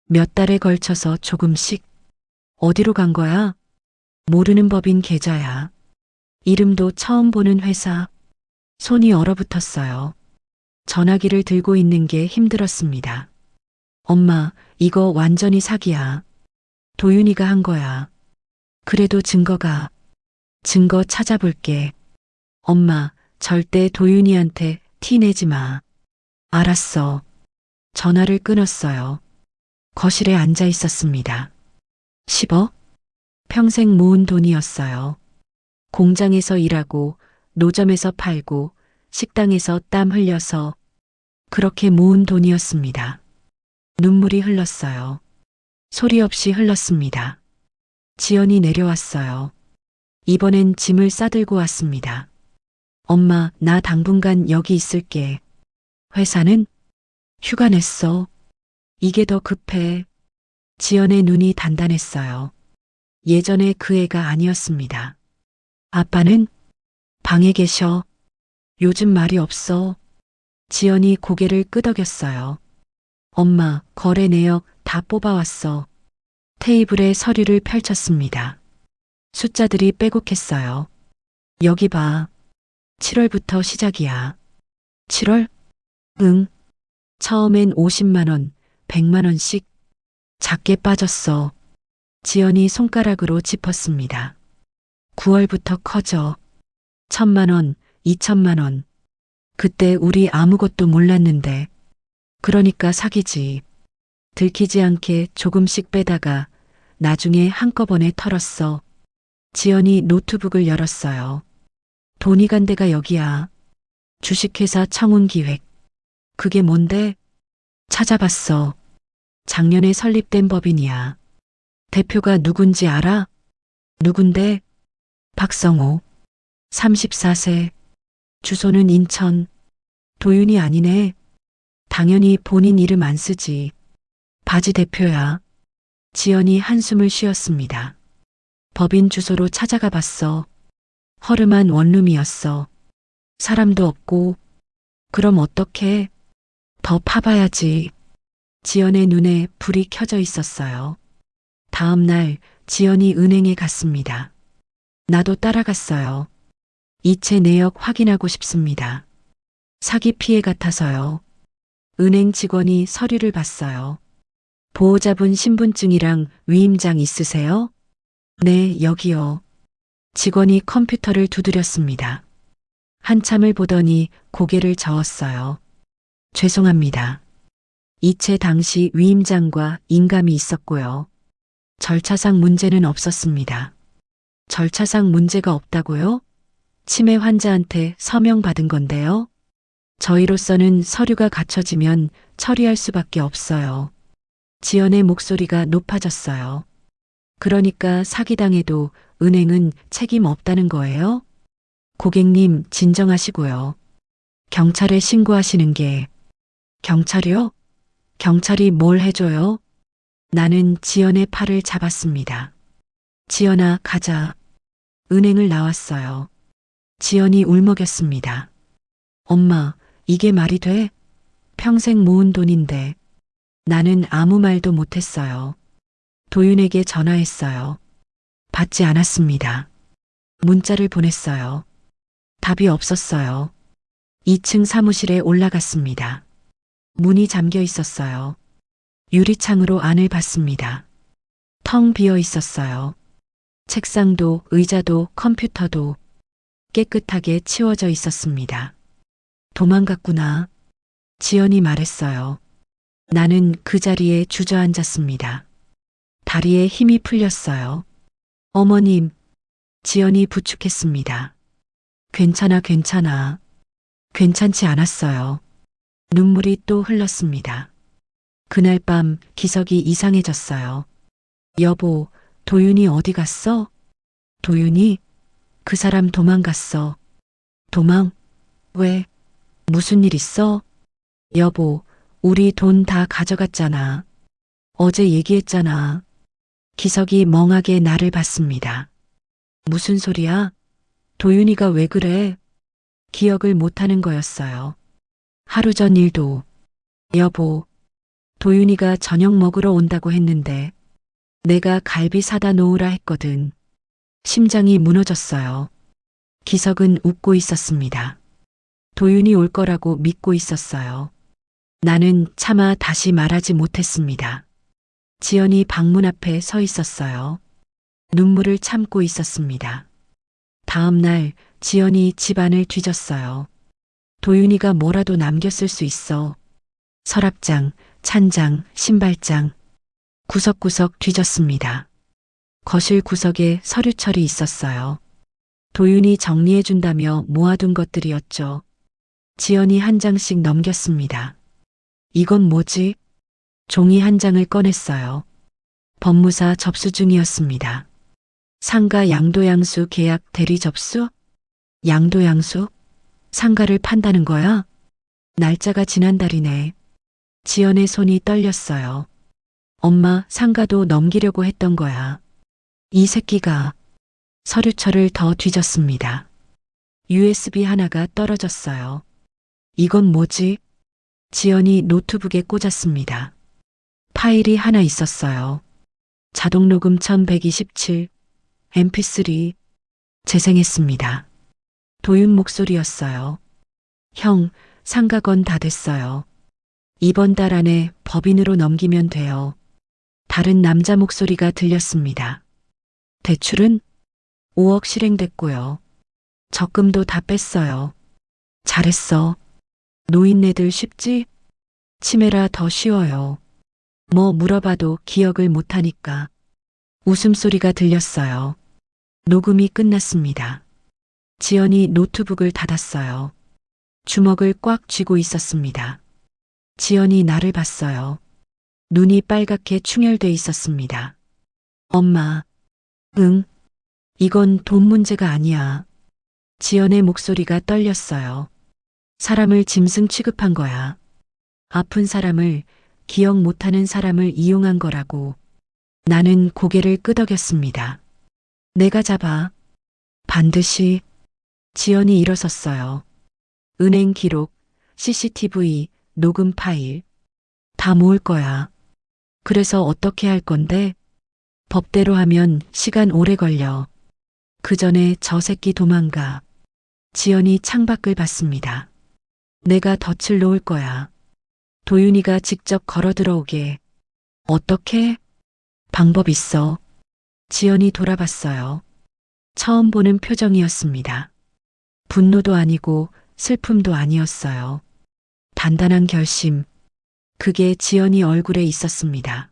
몇 달에 걸쳐서 조금씩. 어디로 간 거야? 모르는 법인 계좌야. 이름도 처음 보는 회사. 손이 얼어붙었어요. 전화기를 들고 있는 게 힘들었습니다. 엄마, 이거 완전히 사기야. 도윤이가 한 거야. 그래도 증거 찾아볼게. 엄마, 절대 도윤이한테 티 내지 마. 알았어. 전화를 끊었어요. 거실에 앉아 있었습니다. 10억? 평생 모은 돈이었어요. 공장에서 일하고, 노점에서 팔고, 식당에서 땀 흘려서 그렇게 모은 돈이었습니다. 눈물이 흘렀어요. 소리 없이 흘렀습니다. 지연이 내려왔어요. 이번엔 짐을 싸들고 왔습니다. 엄마, 나 당분간 여기 있을게. 회사는? 휴가 냈어. 이게 더 급해. 지연의 눈이 단단했어요. 예전에 그 애가 아니었습니다. 아빠는? 방에 계셔. 요즘 말이 없어. 지연이 고개를 끄덕였어요. 엄마, 거래 내역 다 뽑아왔어. 테이블에 서류를 펼쳤습니다. 숫자들이 빼곡했어요. 여기 봐. 7월부터 시작이야. 7월? 응. 처음엔 50만 원, 100만 원씩. 작게 빠졌어. 지연이 손가락으로 짚었습니다. 9월부터 커져. 1,000만 원, 2천만 원. 그때 우리 아무것도 몰랐는데. 그러니까 사기지. 들키지 않게 조금씩 빼다가 나중에 한꺼번에 털었어. 지연이 노트북을 열었어요. 돈이 간 데가 여기야. 주식회사 청운기획. 그게 뭔데? 찾아봤어. 작년에 설립된 법인이야. 대표가 누군지 알아? 누군데? 박성호. 34세. 주소는 인천. 도윤이 아니네. 당연히 본인 이름 안 쓰지. 바지 대표야. 지연이 한숨을 쉬었습니다. 법인 주소로 찾아가 봤어. 허름한 원룸이었어. 사람도 없고. 그럼 어떡해? 더 파봐야지. 지연의 눈에 불이 켜져 있었어요. 다음 날 지연이 은행에 갔습니다. 나도 따라갔어요. 이체 내역 확인하고 싶습니다. 사기 피해 같아서요. 은행 직원이 서류를 봤어요. 보호자분 신분증이랑 위임장 있으세요? 네, 여기요. 직원이 컴퓨터를 두드렸습니다. 한참을 보더니 고개를 저었어요. 죄송합니다. 이체 당시 위임장과 인감이 있었고요. 절차상 문제는 없었습니다. 절차상 문제가 없다고요? 치매 환자한테 서명 받은 건데요. 저희로서는 서류가 갖춰지면 처리할 수밖에 없어요. 지연의 목소리가 높아졌어요. 그러니까 사기당해도 은행은 책임 없다는 거예요? 고객님, 진정하시고요. 경찰에 신고하시는 게. 경찰이요? 경찰이 뭘 해줘요? 나는 지연의 팔을 잡았습니다. 지연아, 가자. 은행을 나왔어요. 지연이 울먹였습니다. 엄마, 이게 말이 돼? 평생 모은 돈인데. 나는 아무 말도 못했어요. 도윤에게 전화했어요. 받지 않았습니다. 문자를 보냈어요. 답이 없었어요. 2층 사무실에 올라갔습니다. 문이 잠겨 있었어요. 유리창으로 안을 봤습니다. 텅 비어 있었어요. 책상도 의자도 컴퓨터도 깨끗하게 치워져 있었습니다. 도망갔구나. 지연이 말했어요. 나는 그 자리에 주저앉았습니다. 다리에 힘이 풀렸어요. 어머님, 지연이 부축했습니다. 괜찮아, 괜찮아. 괜찮지 않았어요. 눈물이 또 흘렀습니다. 그날 밤 기석이 이상해졌어요. 여보, 도윤이 어디 갔어? 도윤이? 그 사람 도망갔어. 도망? 왜? 무슨 일 있어? 여보, 우리 돈 다 가져갔잖아. 어제 얘기했잖아. 기석이 멍하게 나를 봤습니다. 무슨 소리야? 도윤이가 왜 그래? 기억을 못하는 거였어요. 하루 전 일도. 여보, 도윤이가 저녁 먹으러 온다고 했는데 내가 갈비 사다 놓으라 했거든. 심장이 무너졌어요. 기석은 웃고 있었습니다. 도윤이 올 거라고 믿고 있었어요. 나는 차마 다시 말하지 못했습니다. 지연이 방문 앞에 서 있었어요. 눈물을 참고 있었습니다. 다음 날 지연이 집안을 뒤졌어요. 도윤이가 뭐라도 남겼을 수 있어. 서랍장, 찬장, 신발장, 구석구석 뒤졌습니다. 거실 구석에 서류철이 있었어요. 도윤이 정리해준다며 모아둔 것들이었죠. 지연이 한 장씩 넘겼습니다. 이건 뭐지? 종이 한 장을 꺼냈어요. 법무사 접수 중이었습니다. 상가 양도양수 계약 대리 접수? 양도양수? 상가를 판다는 거야? 날짜가 지난달이네. 지연의 손이 떨렸어요. 엄마, 상가도 넘기려고 했던 거야. 이 새끼가. 서류철을 더 뒤졌습니다. USB 하나가 떨어졌어요. 이건 뭐지? 지연이 노트북에 꽂았습니다. 파일이 하나 있었어요. 자동 녹음 1127, mp3, 재생했습니다. 도윤 목소리였어요. 형, 상가건 다 됐어요. 이번 달 안에 법인으로 넘기면 돼요. 다른 남자 목소리가 들렸습니다. 대출은 5억 실행됐고요. 적금도 다 뺐어요. 잘했어. 노인네들 쉽지? 치매라 더 쉬워요. 뭐 물어봐도 기억을 못하니까. 웃음소리가 들렸어요. 녹음이 끝났습니다. 지연이 노트북을 닫았어요. 주먹을 꽉 쥐고 있었습니다. 지연이 나를 봤어요. 눈이 빨갛게 충혈돼 있었습니다. 엄마, 응, 이건 돈 문제가 아니야. 지연의 목소리가 떨렸어요. 사람을 짐승 취급한 거야. 아픈 사람을, 기억 못하는 사람을 이용한 거라고. 나는 고개를 끄덕였습니다. 내가 잡아. 반드시. 지연이 일어섰어요. 은행 기록, CCTV, 녹음 파일. 다 모을 거야. 그래서 어떻게 할 건데? 법대로 하면 시간 오래 걸려. 그 전에 저 새끼 도망가. 지연이 창밖을 봤습니다. 내가 덫을 놓을 거야. 도윤이가 직접 걸어 들어오게. 어떻게? 방법 있어. 지연이 돌아봤어요. 처음 보는 표정이었습니다. 분노도 아니고 슬픔도 아니었어요. 단단한 결심. 그게 지연이 얼굴에 있었습니다.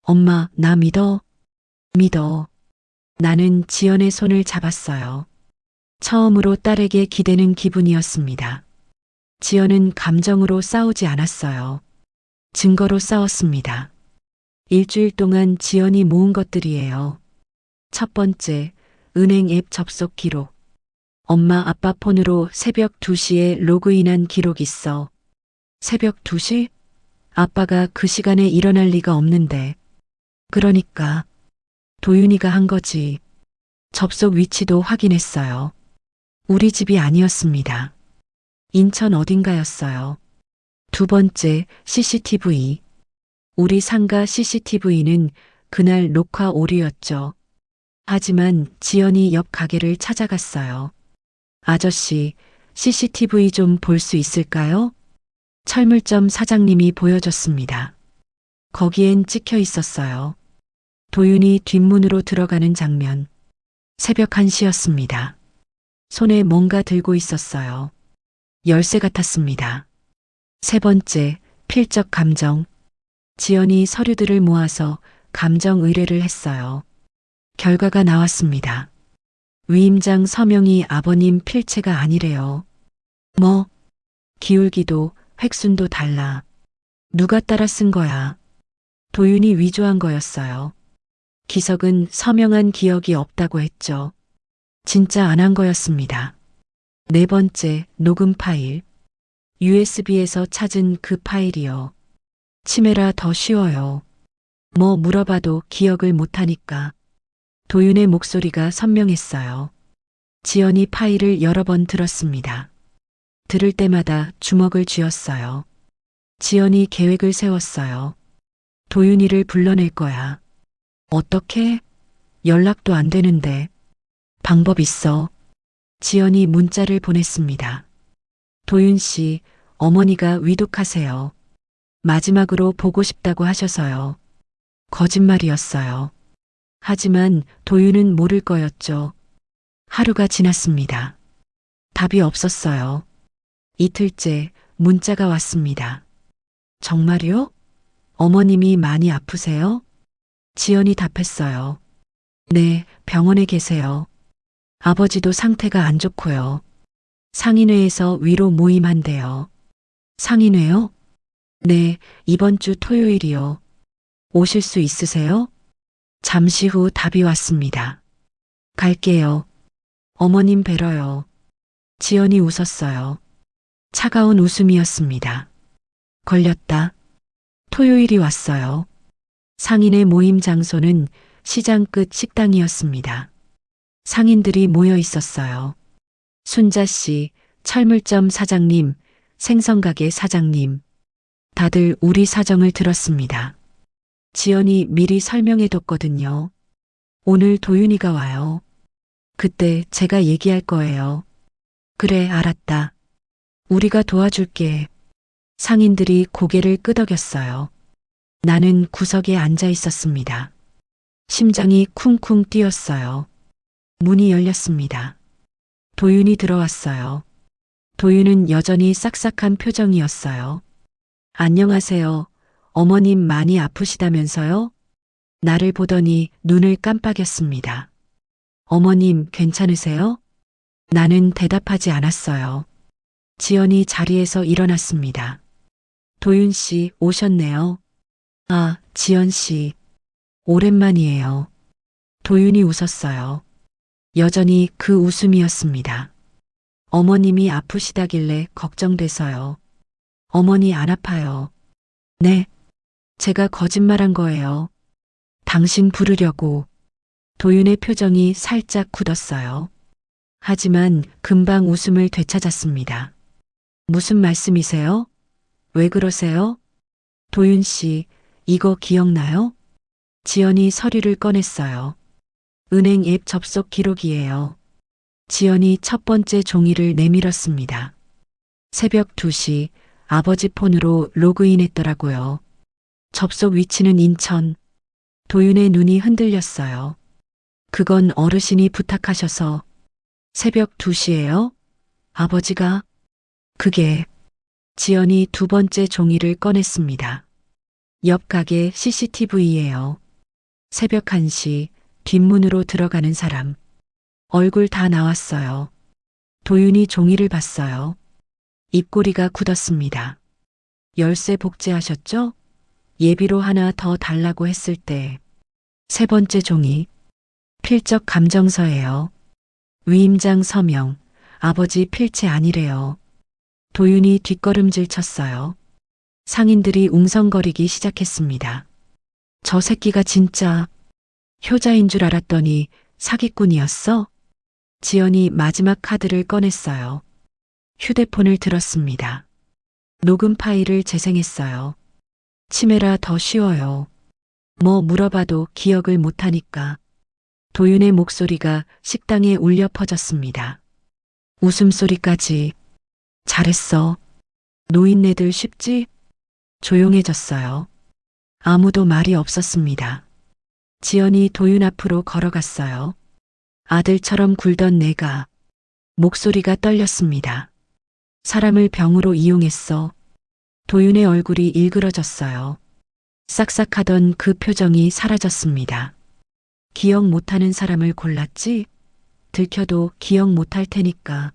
엄마, 나 믿어? 믿어. 나는 지연의 손을 잡았어요. 처음으로 딸에게 기대는 기분이었습니다. 지연은 감정으로 싸우지 않았어요. 증거로 싸웠습니다. 일주일 동안 지연이 모은 것들이에요. 첫 번째, 은행 앱 접속 기록. 엄마 아빠 폰으로 새벽 2시에 로그인한 기록 있어. 새벽 2시? 아빠가 그 시간에 일어날 리가 없는데. 그러니까 도윤이가 한 거지. 접속 위치도 확인했어요. 우리 집이 아니었습니다. 인천 어딘가였어요. 두 번째 CCTV. 우리 상가 CCTV는 그날 녹화 오류였죠. 하지만 지연이 옆 가게를 찾아갔어요. 아저씨, CCTV 좀 볼 수 있을까요? 철물점 사장님이 보여줬습니다. 거기엔 찍혀 있었어요. 도윤이 뒷문으로 들어가는 장면. 새벽 1시였습니다. 손에 뭔가 들고 있었어요. 열쇠 같았습니다. 세 번째, 필적 감정. 지연이 서류들을 모아서 감정 의뢰를 했어요. 결과가 나왔습니다. 위임장 서명이 아버님 필체가 아니래요. 뭐? 기울기도 획순도 달라. 누가 따라 쓴 거야? 도윤이 위조한 거였어요. 기석은 서명한 기억이 없다고 했죠. 진짜 안 한 거였습니다. 네 번째, 녹음 파일. USB에서 찾은 그 파일이요. 치매라 더 쉬워요. 뭐 물어봐도 기억을 못하니까. 도윤의 목소리가 선명했어요. 지연이 파일을 여러 번 들었습니다. 들을 때마다 주먹을 쥐었어요. 지연이 계획을 세웠어요. 도윤이를 불러낼 거야. 어떻게? 연락도 안 되는데. 방법 있어. 지연이 문자를 보냈습니다. 도윤 씨, 어머니가 위독하세요. 마지막으로 보고 싶다고 하셔서요. 거짓말이었어요. 하지만 도윤은 모를 거였죠. 하루가 지났습니다. 답이 없었어요. 이틀째 문자가 왔습니다. 정말요? 어머님이 많이 아프세요? 지연이 답했어요. 네, 병원에 계세요. 아버지도 상태가 안 좋고요. 상인회에서 위로 모임한대요. 상인회요? 네, 이번 주 토요일이요. 오실 수 있으세요? 잠시 후 답이 왔습니다. 갈게요. 어머님 뵈러요. 지연이 웃었어요. 차가운 웃음이었습니다. 걸렸다. 토요일이 왔어요. 상인의 모임 장소는 시장 끝 식당이었습니다. 상인들이 모여 있었어요. 순자 씨, 철물점 사장님, 생선가게 사장님. 다들 우리 사정을 들었습니다. 지연이 미리 설명해뒀거든요. 오늘 도윤이가 와요. 그때 제가 얘기할 거예요. 그래, 알았다. 우리가 도와줄게. 상인들이 고개를 끄덕였어요. 나는 구석에 앉아 있었습니다. 심장이 쿵쿵 뛰었어요. 문이 열렸습니다. 도윤이 들어왔어요. 도윤은 여전히 싹싹한 표정이었어요. 안녕하세요. 어머님 많이 아프시다면서요? 나를 보더니 눈을 깜빡였습니다. 어머님 괜찮으세요? 나는 대답하지 않았어요. 지연이 자리에서 일어났습니다. 도윤 씨 오셨네요. 아, 지연 씨. 오랜만이에요. 도윤이 웃었어요. 여전히 그 웃음이었습니다. 어머님이 아프시다길래 걱정돼서요. 어머니 안 아파요. 네. 제가 거짓말한 거예요. 당신 부르려고. 도윤의 표정이 살짝 굳었어요. 하지만 금방 웃음을 되찾았습니다. 무슨 말씀이세요? 왜 그러세요? 도윤 씨, 이거 기억나요? 지연이 서류를 꺼냈어요. 은행 앱 접속 기록이에요. 지연이 첫 번째 종이를 내밀었습니다. 새벽 2시 아버지 폰으로 로그인했더라고요. 접속 위치는 인천. 도윤의 눈이 흔들렸어요. 그건 어르신이 부탁하셔서. 새벽 2시예요? 아버지가? 그게. 지연이 두 번째 종이를 꺼냈습니다. 옆 가게 CCTV예요. 새벽 1시 뒷문으로 들어가는 사람. 얼굴 다 나왔어요. 도윤이 종이를 봤어요. 입꼬리가 굳었습니다. 열쇠 복제하셨죠? 예비로 하나 더 달라고 했을 때. 세 번째 종이. 필적 감정서예요. 위임장 서명, 아버지 필체 아니래요. 도윤이 뒷걸음질 쳤어요. 상인들이 웅성거리기 시작했습니다. 저 새끼가 진짜 효자인 줄 알았더니 사기꾼이었어? 지연이 마지막 카드를 꺼냈어요. 휴대폰을 들었습니다. 녹음 파일을 재생했어요. 치매라 더 쉬워요. 뭐 물어봐도 기억을 못하니까. 도윤의 목소리가 식당에 울려 퍼졌습니다. 웃음소리까지. 잘했어. 노인네들 쉽지? 조용해졌어요. 아무도 말이 없었습니다. 지연이 도윤 앞으로 걸어갔어요. 아들처럼 굴던 내가 목소리가 떨렸습니다. 사람을 병으로 이용했어. 도윤의 얼굴이 일그러졌어요. 싹싹하던 그 표정이 사라졌습니다. 기억 못하는 사람을 골랐지? 들켜도 기억 못할 테니까.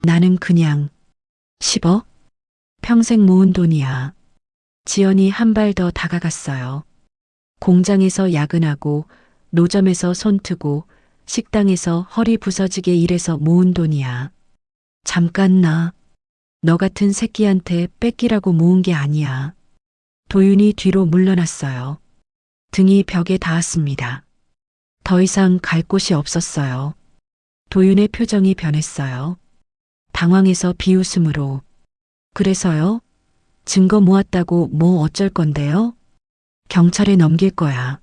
나는 그냥 10억? 평생 모은 돈이야. 지연이 한 발 더 다가갔어요. 공장에서 야근하고 노점에서 손트고 식당에서 허리 부서지게 일해서 모은 돈이야. 잠깐 너 같은 새끼한테 뺏기라고 모은 게 아니야. 도윤이 뒤로 물러났어요. 등이 벽에 닿았습니다. 더 이상 갈 곳이 없었어요. 도윤의 표정이 변했어요. 당황해서 비웃음으로. 그래서요? 증거 모았다고 뭐 어쩔 건데요? 경찰에 넘길 거야.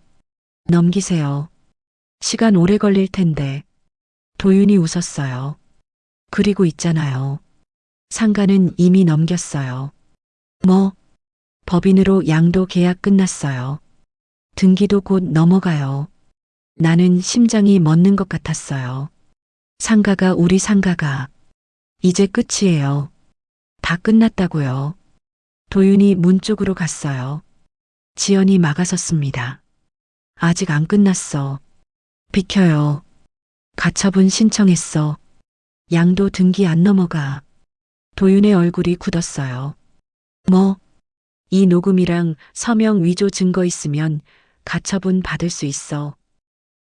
넘기세요. 시간 오래 걸릴 텐데. 도윤이 웃었어요. 그리고 있잖아요. 상가는 이미 넘겼어요. 뭐? 법인으로 양도 계약 끝났어요. 등기도 곧 넘어가요. 나는 심장이 멎는 것 같았어요. 우리 상가가 이제 끝이에요. 다 끝났다고요. 도윤이 문 쪽으로 갔어요. 지연이 막아섰습니다. 아직 안 끝났어. 비켜요. 가처분 신청했어. 양도 등기 안 넘어가. 도윤의 얼굴이 굳었어요. 뭐? 이 녹음이랑 서명 위조 증거 있으면 가처분 받을 수 있어.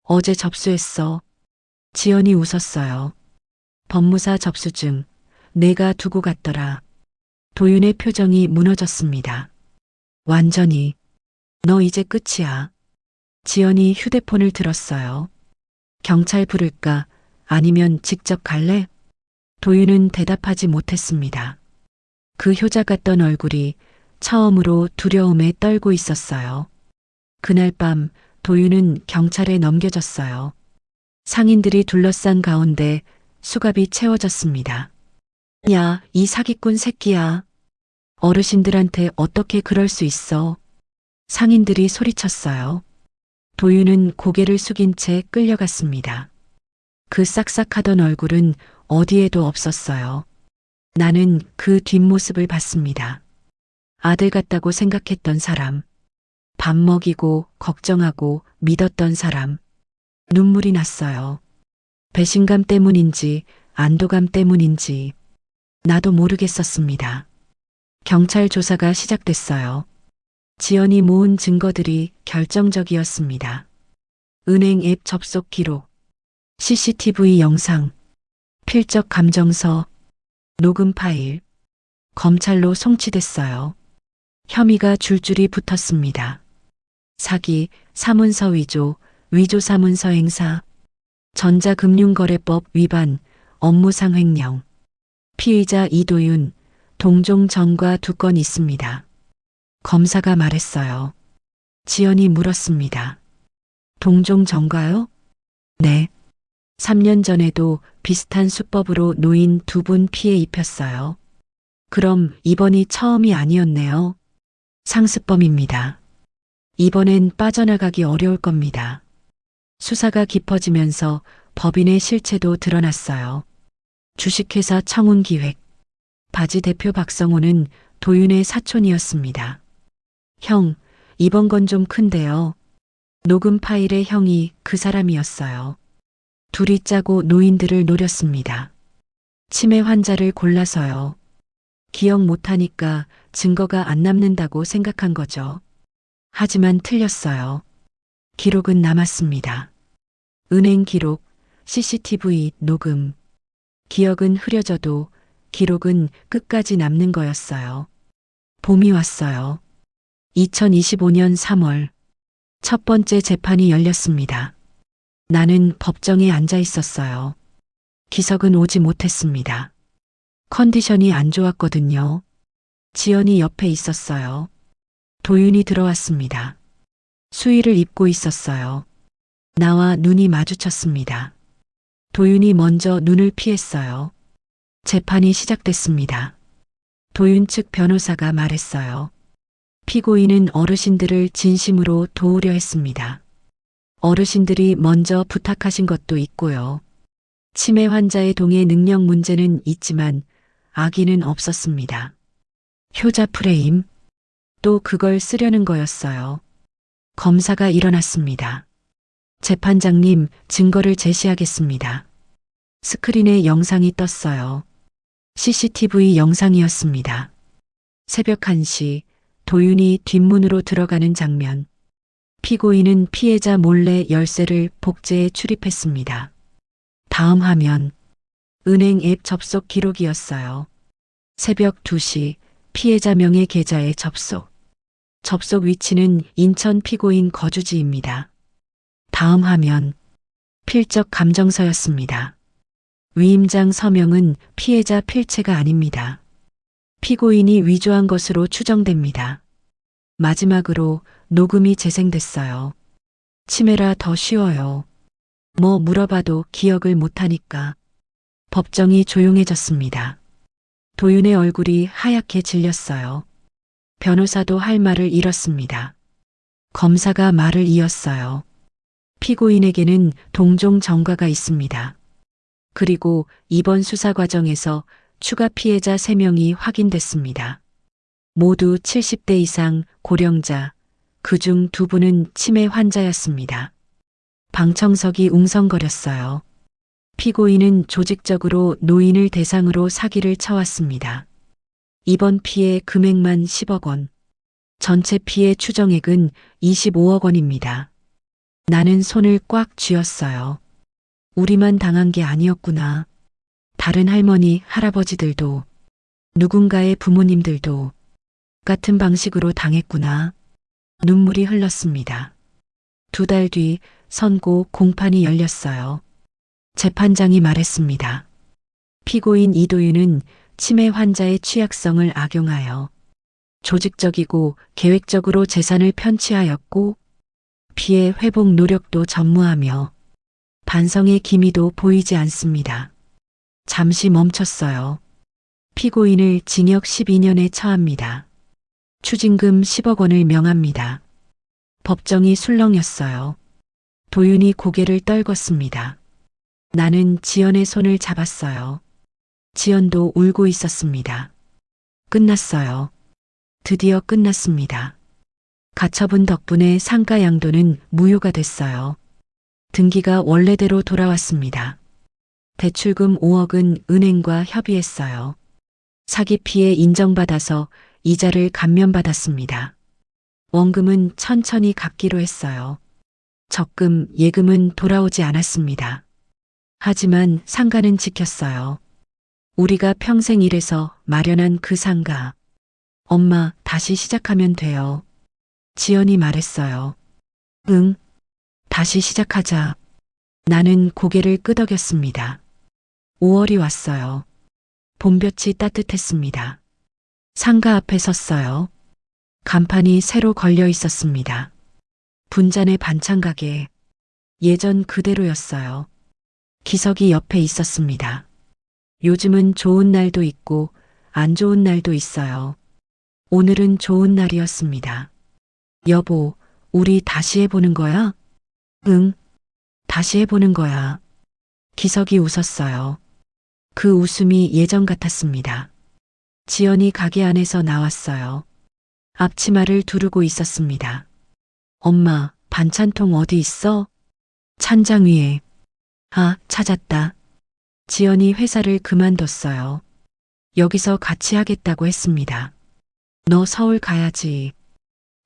어제 접수했어. 지연이 웃었어요. 법무사 접수증 내가 두고 갔더라. 도윤의 표정이 무너졌습니다. 완전히. 너 이제 끝이야. 지연이 휴대폰을 들었어요. 경찰 부를까? 아니면 직접 갈래? 도윤은 대답하지 못했습니다. 그 효자 같던 얼굴이 처음으로 두려움에 떨고 있었어요. 그날 밤 도윤은 경찰에 넘겨졌어요. 상인들이 둘러싼 가운데 수갑이 채워졌습니다. 야, 이 사기꾼 새끼야. 어르신들한테 어떻게 그럴 수 있어? 상인들이 소리쳤어요. 도윤은 고개를 숙인 채 끌려갔습니다. 그 싹싹하던 얼굴은 어디에도 없었어요. 나는 그 뒷모습을 봤습니다. 아들 같다고 생각했던 사람, 밥 먹이고 걱정하고 믿었던 사람, 눈물이 났어요. 배신감 때문인지 안도감 때문인지 나도 모르겠었습니다. 경찰 조사가 시작됐어요. 지연이 모은 증거들이 결정적이었습니다. 은행 앱 접속 기록, CCTV 영상, 필적 감정서, 녹음 파일, 검찰로 송치됐어요. 혐의가 줄줄이 붙었습니다. 사기, 사문서 위조, 위조 사문서 행사, 전자금융거래법 위반, 업무상 횡령. 피의자 이도윤, 동종 전과 2건 있습니다. 검사가 말했어요. 지연이 물었습니다. 동종 전과요? 네. 3년 전에도 비슷한 수법으로 노인 2분 피해 입혔어요. 그럼 이번이 처음이 아니었네요. 상습범입니다. 이번엔 빠져나가기 어려울 겁니다. 수사가 깊어지면서 법인의 실체도 드러났어요. 주식회사 청운기획. 바지 대표 박성호는 도윤의 사촌이었습니다. 형, 이번 건 좀 큰데요. 녹음 파일의 형이 그 사람이었어요. 둘이 짜고 노인들을 노렸습니다. 치매 환자를 골라서요. 기억 못하니까 증거가 안 남는다고 생각한 거죠. 하지만 틀렸어요. 기록은 남았습니다. 은행 기록, CCTV 녹음. 기억은 흐려져도 기록은 끝까지 남는 거였어요. 봄이 왔어요. 2025년 3월 첫 번째 재판이 열렸습니다. 나는 법정에 앉아 있었어요. 기석은 오지 못했습니다. 컨디션이 안 좋았거든요. 지연이 옆에 있었어요. 도윤이 들어왔습니다. 수의를 입고 있었어요. 나와 눈이 마주쳤습니다. 도윤이 먼저 눈을 피했어요. 재판이 시작됐습니다. 도윤 측 변호사가 말했어요. 피고인은 어르신들을 진심으로 도우려 했습니다. 어르신들이 먼저 부탁하신 것도 있고요. 치매 환자의 동의 능력 문제는 있지만 악의는 없었습니다. 효자 프레임, 또 그걸 쓰려는 거였어요. 검사가 일어났습니다. 재판장님, 증거를 제시하겠습니다. 스크린에 영상이 떴어요. CCTV 영상이었습니다. 새벽 1시 도윤이 뒷문으로 들어가는 장면. 피고인은 피해자 몰래 열쇠를 복제해 출입했습니다. 다음 화면. 은행 앱 접속 기록이었어요. 새벽 2시 피해자 명의 계좌에 접속. 접속 위치는 인천 피고인 거주지입니다. 다음 화면. 필적 감정서였습니다. 위임장 서명은 피해자 필체가 아닙니다. 피고인이 위조한 것으로 추정됩니다. 마지막으로 녹음이 재생됐어요. 치매라 더 쉬워요. 뭐 물어봐도 기억을 못하니까. 법정이 조용해졌습니다. 도윤의 얼굴이 하얗게 질렸어요. 변호사도 할 말을 잃었습니다. 검사가 말을 이었어요. 피고인에게는 동종 전과가 있습니다. 그리고 이번 수사 과정에서 추가 피해자 3명이 확인됐습니다. 모두 70대 이상 고령자, 그중 2분은 치매 환자였습니다. 방청석이 웅성거렸어요. 피고인은 조직적으로 노인을 대상으로 사기를 쳐왔습니다. 이번 피해 금액만 10억 원, 전체 피해 추정액은 25억 원입니다. 나는 손을 꽉 쥐었어요. 우리만 당한 게 아니었구나. 다른 할머니, 할아버지들도, 누군가의 부모님들도 같은 방식으로 당했구나. 눈물이 흘렀습니다. 2달 뒤 선고 공판이 열렸어요. 재판장이 말했습니다. 피고인 이도윤은 치매 환자의 취약성을 악용하여 조직적이고 계획적으로 재산을 편취하였고 피해 회복 노력도 전무하며 반성의 기미도 보이지 않습니다. 잠시 멈췄어요. 피고인을 징역 12년에 처합니다. 추징금 10억 원을 명합니다. 법정이 술렁였어요. 도윤이 고개를 떨궜습니다. 나는 지연의 손을 잡았어요. 지연도 울고 있었습니다. 끝났어요. 드디어 끝났습니다. 가처분 덕분에 상가 양도는 무효가 됐어요. 등기가 원래대로 돌아왔습니다. 대출금 5억은 은행과 협의했어요. 사기 피해 인정받아서 이자를 감면받았습니다. 원금은 천천히 갚기로 했어요. 적금, 예금은 돌아오지 않았습니다. 하지만 상가는 지켰어요. 우리가 평생 일해서 마련한 그 상가. 엄마, 다시 시작하면 돼요. 지연이 말했어요. 응, 다시 시작하자. 나는 고개를 끄덕였습니다. 5월이 왔어요. 봄볕이 따뜻했습니다. 상가 앞에 섰어요. 간판이 새로 걸려 있었습니다. 분잔의 반찬 가게. 예전 그대로였어요. 기석이 옆에 있었습니다. 요즘은 좋은 날도 있고 안 좋은 날도 있어요. 오늘은 좋은 날이었습니다. 여보, 우리 다시 해보는 거야? 응, 다시 해보는 거야. 기석이 웃었어요. 그 웃음이 예전 같았습니다. 지연이 가게 안에서 나왔어요. 앞치마를 두르고 있었습니다. 엄마, 반찬통 어디 있어? 찬장 위에. 아, 찾았다. 지연이 회사를 그만뒀어요. 여기서 같이 하겠다고 했습니다. 너 서울 가야지.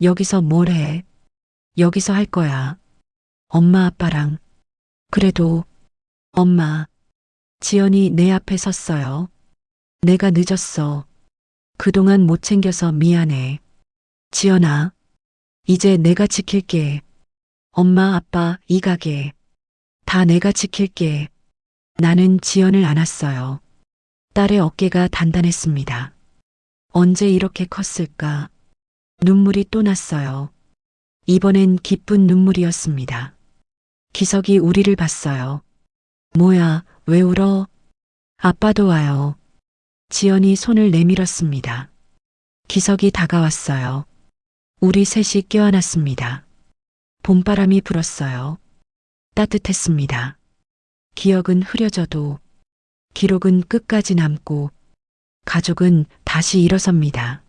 여기서 뭘 해? 여기서 할 거야. 엄마 아빠랑. 그래도 엄마, 지연이 내 앞에 섰어요. 내가 늦었어. 그동안 못 챙겨서 미안해. 지연아, 이제 내가 지킬게. 엄마, 아빠, 이 가게. 다 내가 지킬게. 나는 지연을 안았어요. 딸의 어깨가 단단했습니다. 언제 이렇게 컸을까? 눈물이 또 났어요. 이번엔 기쁜 눈물이었습니다. 기석이 우리를 봤어요. 뭐야, 왜 울어? 아빠도 와요. 지연이 손을 내밀었습니다. 기석이 다가왔어요. 우리 셋이 껴안았습니다. 봄바람이 불었어요. 따뜻했습니다. 기억은 흐려져도 기록은 끝까지 남고 가족은 다시 일어섭니다.